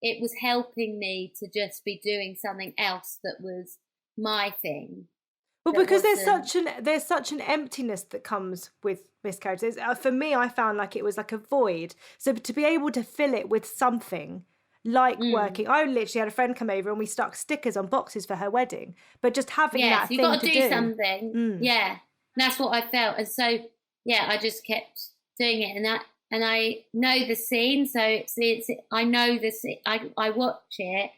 It was helping me to just be doing something else that was my thing. Well, because there's such an emptiness that comes with miscarriages. For me, I found it was like a void. So to be able to fill it with something working. I literally had a friend come over and we stuck stickers on boxes for her wedding. But just having that thing to do. You've got to do something. Yeah, and that's what I felt. And so, I just kept doing it. And I know the scene. So I know the scene. I watch it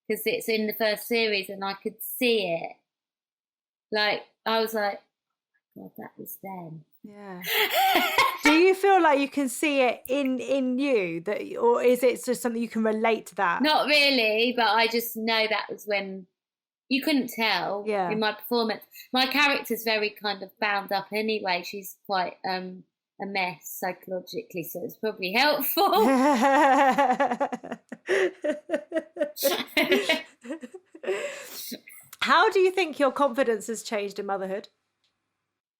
because it's in the first series and I could see it. I was like, oh my God, that was them. Yeah. Do you feel like you can see it in you, or is it just something you can relate to that? Not really, but I just know that was when you couldn't tell in my performance. My character's very kind of bound up anyway. She's quite a mess psychologically, so it's probably helpful. How do you think your confidence has changed in motherhood?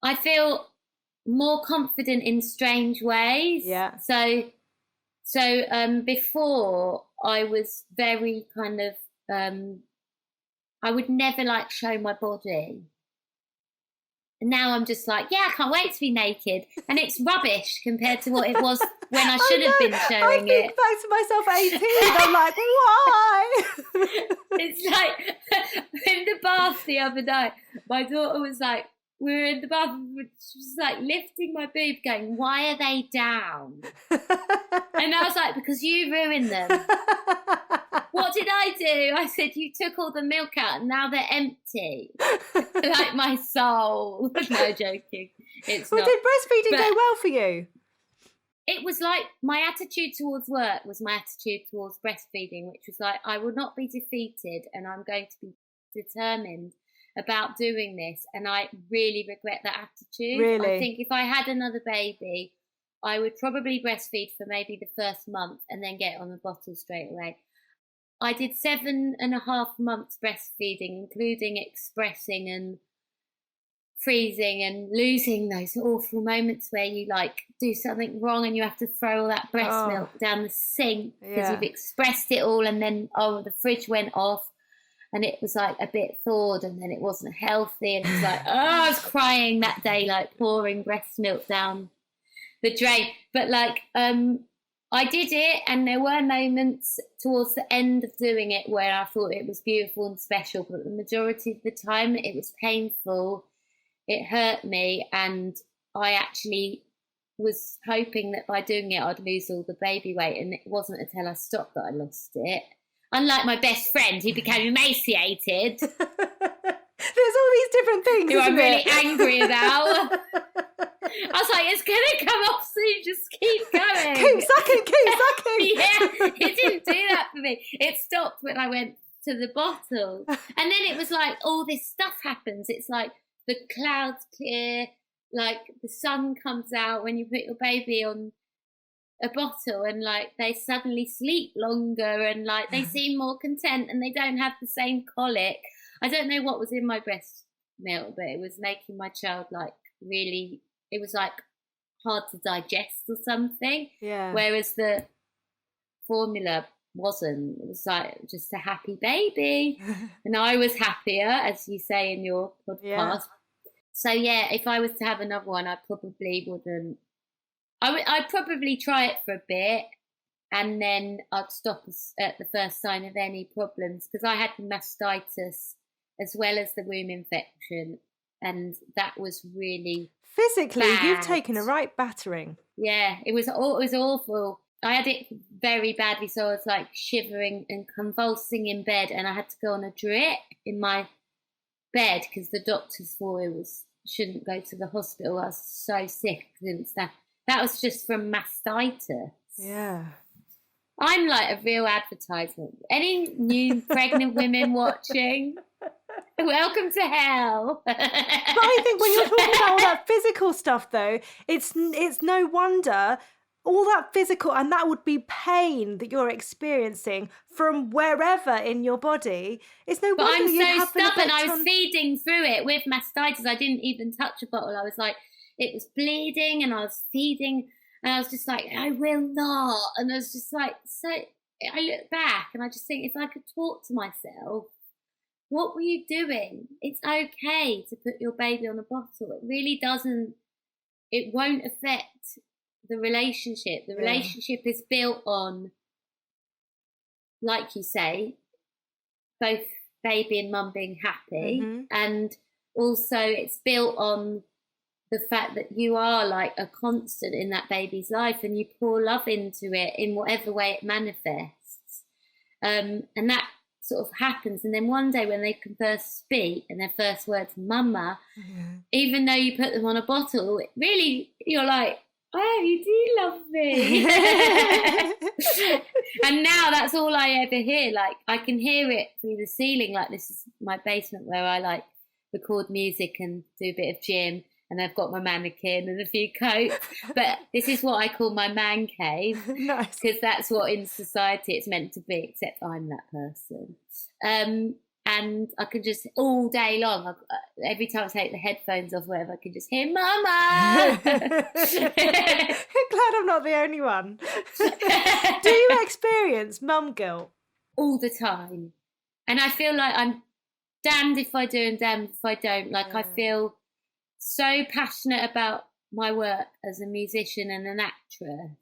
I feel more confident in strange ways. Yeah. So before I was very kind of, I would never show my body. And now I'm just I can't wait to be naked. And it's rubbish compared to what it was when I should have been showing it. I think back to myself at 18, I'm like, why? It's in the bath the other night, my daughter was we were in the bath, she was lifting my boob going, why are they down? And I was because you ruined them. What did I do? I said, you took all the milk out and now they're empty. My soul. No, joking. It's not. Did breastfeeding go well for you? It was my attitude towards work was my attitude towards breastfeeding, which was I will not be defeated and I'm going to be determined about doing this. And I really regret that attitude. Really? I think if I had another baby, I would probably breastfeed for maybe the first month and then get on the bottle straight away. I did 7.5 months breastfeeding, including expressing and freezing and losing those awful moments where you do something wrong and you have to throw all that breast milk down the sink because you've expressed it all, and then the fridge went off and it was a bit thawed and then it wasn't healthy, and it was I was crying that day, pouring breast milk down the drain. But I did it, and there were moments towards the end of doing it where I thought it was beautiful and special, but the majority of the time it was painful. It hurt me, and I actually was hoping that by doing it I'd lose all the baby weight, and it wasn't until I stopped that I lost it. Unlike my best friend who became emaciated. There's all these different things who I'm really angry about. I was like, it's gonna come off soon, just keep going. Keep sucking. Yeah, it didn't do that for me. It stopped when I went to the bottle. And then it was like all this stuff happens. It's like the clouds clear, like the sun comes out when you put your baby on a bottle, and like they suddenly sleep longer, and like they seem more content, and they don't have the same colic. I don't know what was in my breast milk, but it was making my child like really, it was like hard to digest or something. Yeah. Whereas the formula wasn't. It was like just a happy baby. And I was happier, as you say in your podcast. Yeah. So yeah, if I was to have another one, I probably wouldn't. I'd probably try it for a bit, and then I'd stop at the first sign of any problems, because I had mastitis as well as the womb infection, and that was really physically bad. You've taken a right battering. Yeah, it was awful. I had it very badly, so I was like shivering and convulsing in bed, and I had to go on a drip in my bed because the doctors thought shouldn't go to the hospital. I was so sick, couldn't stand. That was just from mastitis. Yeah. I'm like a real advertisement. Any new pregnant women watching? Welcome to hell. But I think when you're talking about all that physical stuff, though, it's no wonder all that physical, and that would be pain that you're experiencing from wherever in your body. It's no but wonder I'm you have so stubborn. I was feeding through it with mastitis. I didn't even touch a bottle. I was like, it was bleeding, and I was feeding, and I was just like, I will not. And I was just like, so I look back and I just think, if I could talk to myself, what were you doing? It's okay to put your baby on a bottle. It really doesn't, it won't affect the relationship. The relationship is built on, like you say, both baby and mum being happy. Mm-hmm. And also it's built on the fact that you are like a constant in that baby's life, and you pour love into it in whatever way it manifests. And that sort of happens. And then one day when they can first speak and their first words, mama, even though you put them on a bottle, really, you're like, oh, you do love me. And now that's all I ever hear. Like, I can hear it through the ceiling. Like, this is my basement where I like record music and do a bit of gym. And I've got my mannequin and a few coats. But this is what I call my man cave. Nice. Because that's what in society it's meant to be, except I'm that person. And I can just, all day long, every time I take the headphones off, whatever, I can just hear, Mama! Glad I'm not the only one. Do you experience mum guilt? All the time. And I feel like I'm damned if I do and damned if I don't. Like, I feel so passionate about my work as a musician and an actress.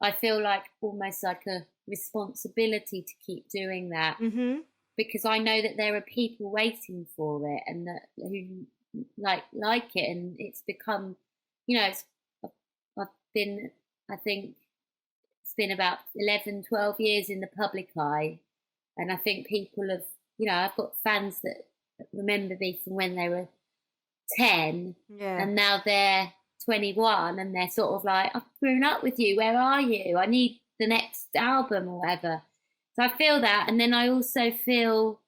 I feel like almost like a responsibility to keep doing that. Mm-hmm. Because I know that there are people waiting for it, and that who like it, and it's become, you know, I've been, I think it's been about 11, 12 years in the public eye, and I think people have, you know, I've got fans that remember me from when they were 10, and now they're 21, and they're sort of like, I've grown up with you, where are you? I need the next album or whatever. So I feel that, and then I also feel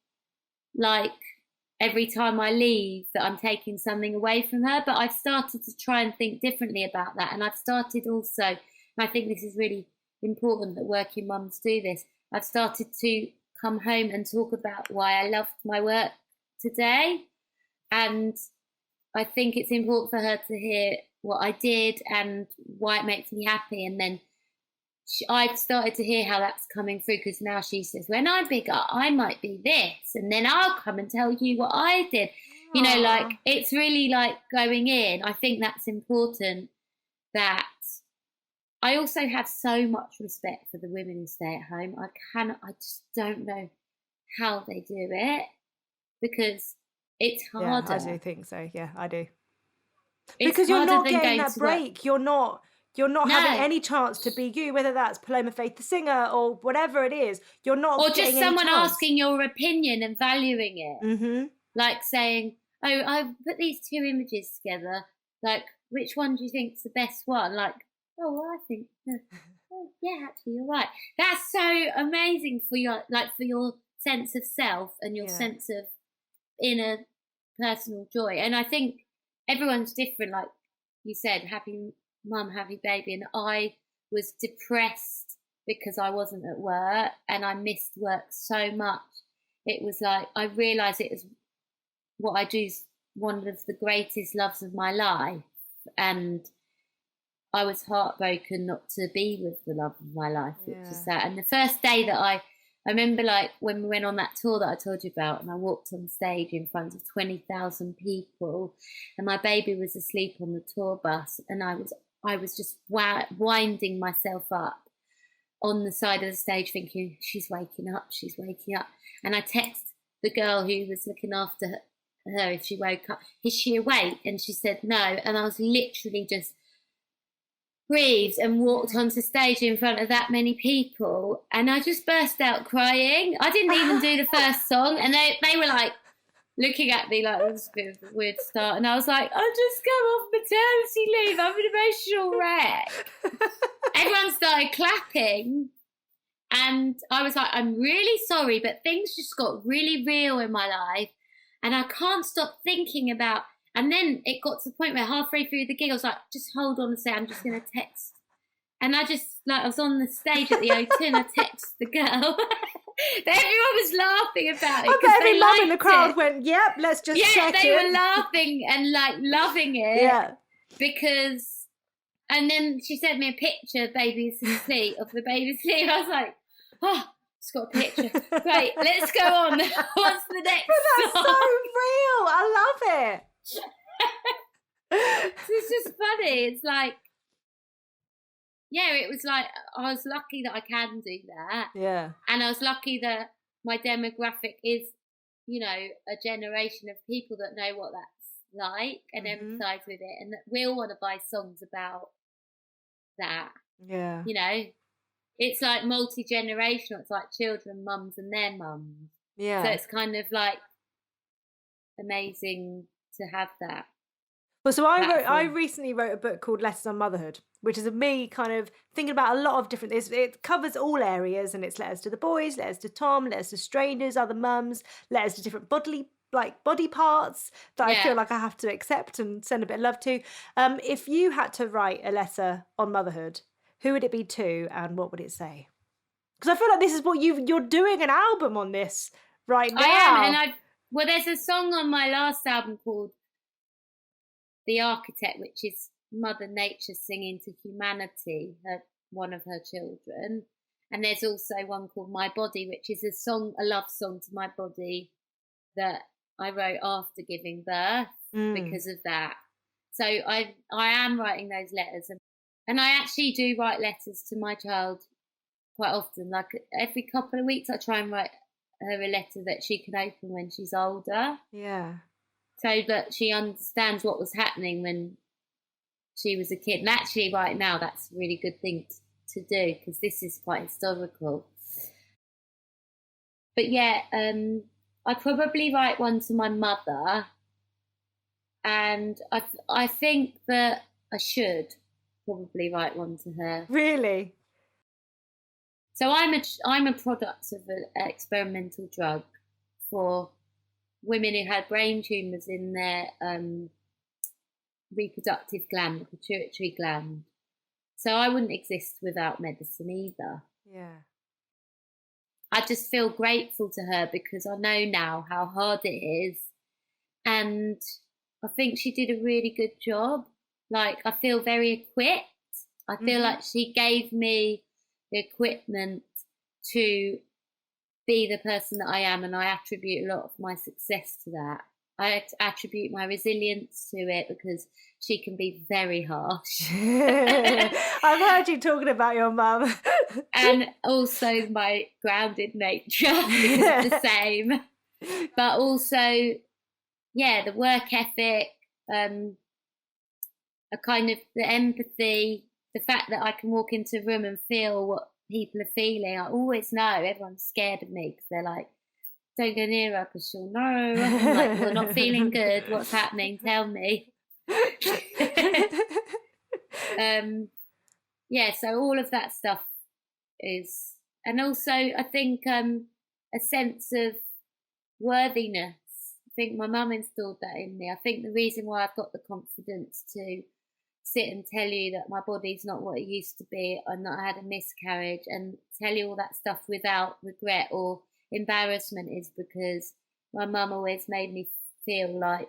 like every time I leave that I'm taking something away from her, but I've started to try and think differently about that, and I've started also, and I think this is really important that working mums do this, I've started to come home and talk about why I loved my work today, and I think it's important for her to hear what I did and why it makes me happy, and then I've started to hear how that's coming through, because now she says, when I'm bigger, I might be this, and then I'll come and tell you what I did. You know, like, it's really like going in. I think that's important. That I also have so much respect for the women who stay at home. I just don't know how they do it, because it's harder. Yeah, I do think so. Yeah, I do. Because you're not getting that break. You're not having any chance to be you, whether that's Paloma Faith the singer or whatever it is. You're not, or just someone asking your opinion and valuing it, like saying, "Oh, I put these two images together. Like, which one do you think's the best one? Like, oh, well, I think, oh, yeah, actually, you're right. That's so amazing for your sense of self and your sense of inner personal joy. And I think everyone's different. Like you said, happy mum, happy baby. And I was depressed because I wasn't at work and I missed work so much. It was like, I realised it was what I do is one of the greatest loves of my life. And I was heartbroken not to be with the love of my life, which is that. And the first day that I remember, like, when we went on that tour that I told you about, and I walked on stage in front of 20,000 people, and my baby was asleep on the tour bus, and I was just winding myself up on the side of the stage thinking, she's waking up. And I text the girl who was looking after her if she woke up, is she awake? And she said no. And I was literally just breathed and walked onto stage in front of that many people, and I just burst out crying. I didn't even do the first song, and they were like looking at me like, this is a bit of a weird start, and I was like, I've just come off maternity leave, I'm an emotional wreck. Everyone started clapping, and I was like, I'm really sorry, but things just got really real in my life, and I can't stop thinking about. And then it got to the point where halfway through the gig, I was like, just hold on a second, I'm just going to text. And I was on the stage at the O2 and I texted the girl. Everyone was laughing about it. I bet every mum in the crowd went, yep, let's just check it. Yeah, they were laughing and like loving it. Yeah. Because, and then she sent me a picture of the baby's sleep. I was like, oh, it's got a picture. Right, let's go on. What's the next But that's song? so real. I love it. It's just funny. It's like, it was like, I was lucky that I can do that. Yeah. And I was lucky that my demographic is, a generation of people that know what that's like and empathise with it, and that will want to buy songs about that. Yeah. It's like multi-generational. It's like children, mums and their mums. Yeah. So it's kind of like amazing to have that. Well, so I recently wrote a book called Letters on Motherhood, which is me kind of thinking about a lot of different things. It covers all areas, and it's letters to the boys, letters to Tom, letters to strangers, other mums, letters to different body parts that I feel like I have to accept and send a bit of love to. If you had to write a letter on motherhood, who would it be to, and what would it say? Because I feel like this is what you're doing an album on this right now. I am, and well, there's a song on my last album called The Architect, which is Mother Nature singing to humanity, one of her children. And there's also one called My Body, which is a love song to my body that I wrote after giving birth because of that. So I am writing those letters, and I actually do write letters to my child quite often. Like every couple of weeks I try and write her a letter that she can open when she's older. Yeah. So that she understands what was happening when she was a kid. And actually right now that's a really good thing to do, because this is quite historical. But I'd probably write one to my mother, and I think that I should probably write one to her. Really? So I'm a product of an experimental drug for women who had brain tumours in their reproductive gland, the pituitary gland. So I wouldn't exist without medicine either. Yeah. I just feel grateful to her because I know now how hard it is. And I think she did a really good job. Like, I feel very equipped. I feel like she gave me the equipment to be the person that I am, and I attribute a lot of my success to that. I attribute my resilience to it because she can be very harsh. I've heard you talking about your mum. And also my grounded nature because it's the same. But also, the work ethic, a kind of the empathy, the fact that I can walk into a room and feel what people are feeling. I always know everyone's scared of me because they're like, don't go near her because she'll know. I'm like, we're not feeling good. What's happening? Tell me. So all of that stuff is, and also I think a sense of worthiness. I think my mum installed that in me. I think the reason why I've got the confidence to sit and tell you that my body's not what it used to be and that I had a miscarriage and tell you all that stuff without regret or embarrassment is because my mum always made me feel like,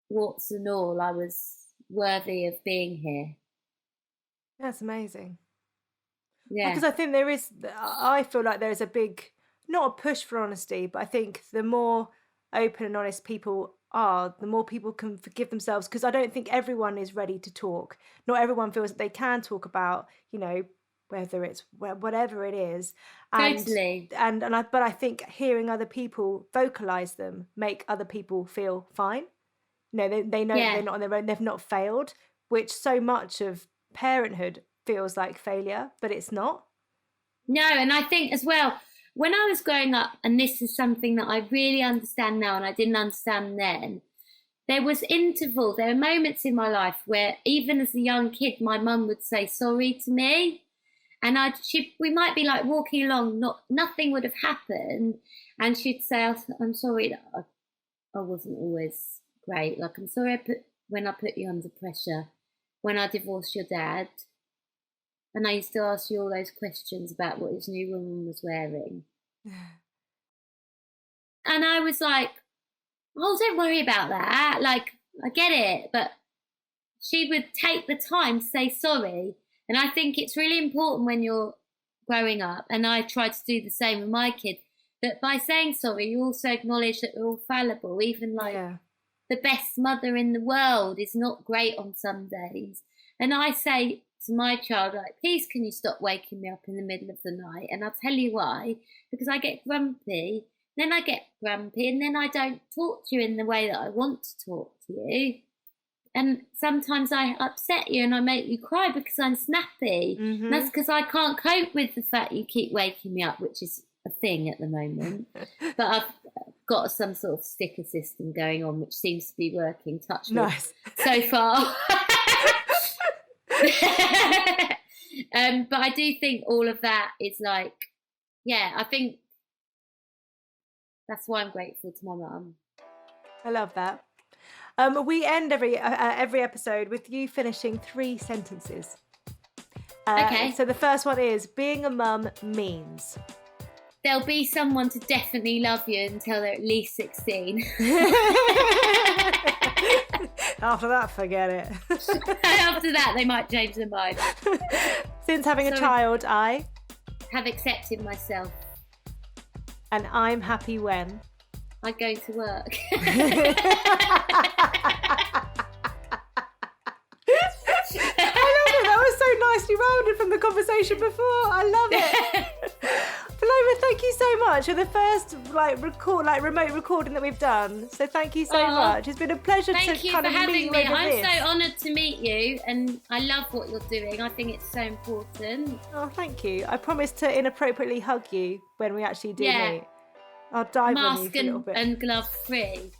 warts and all, I was worthy of being here. That's amazing. Yeah. Because I think I feel like there is a big, not a push for honesty, but I think the more open and honest people are, the more people can forgive themselves, because I don't think everyone is ready to talk. Not everyone feels that they can talk about, whether it's whatever it is. Totally. But I think hearing other people vocalize them make other people feel fine. They know they're not on their own, they've not failed, which so much of parenthood feels like failure, but it's not. No, and I think as well, when I was growing up, and this is something that I really understand now and I didn't understand then, there was intervals, there were moments in my life where even as a young kid, my mum would say sorry to me. And we might be like walking along, nothing would have happened. And she'd say, I'm sorry that I wasn't always great. Like, I'm sorry when I put you under pressure, when I divorced your dad. And I used to ask you all those questions about what his new woman was wearing. And I was like, oh, don't worry about that. Like, I get it. But she would take the time to say sorry. And I think it's really important when you're growing up, and I try to do the same with my kids, that by saying sorry, you also acknowledge that we're all fallible. Even the best mother in the world is not great on some days. And I say to my child, like, please can you stop waking me up in the middle of the night? And I'll tell you why, because I get grumpy, then I get grumpy, and then I don't talk to you in the way that I want to talk to you. And sometimes I upset you and I make you cry because I'm snappy. Mm-hmm. That's because I can't cope with the fact you keep waking me up, which is a thing at the moment. But I've got some sort of sticker system going on, which seems to be working, touch wood, so far. But I do think all of that is like, I think that's why I'm grateful to my mum. I love that. We end every episode with you finishing 3 sentences. Okay. So the first one is, being a mum means... There'll be someone to definitely love you until they're at least 16. After that, forget it. After that, they might change their mind. Since having a child, I... have accepted myself. And I'm happy when... I go to work. I love it. That was so nicely rounded from the conversation before. I love it. Paloma, thank you so much for the first remote recording that we've done. So thank you so much. It's been a pleasure to kind of meet you over this. Thank you for having me. I'm so honoured to meet you, and I love what you're doing. I think it's so important. Oh, thank you. I promise to inappropriately hug you when we actually do meet. I'll dive on you for a little bit. And glove free.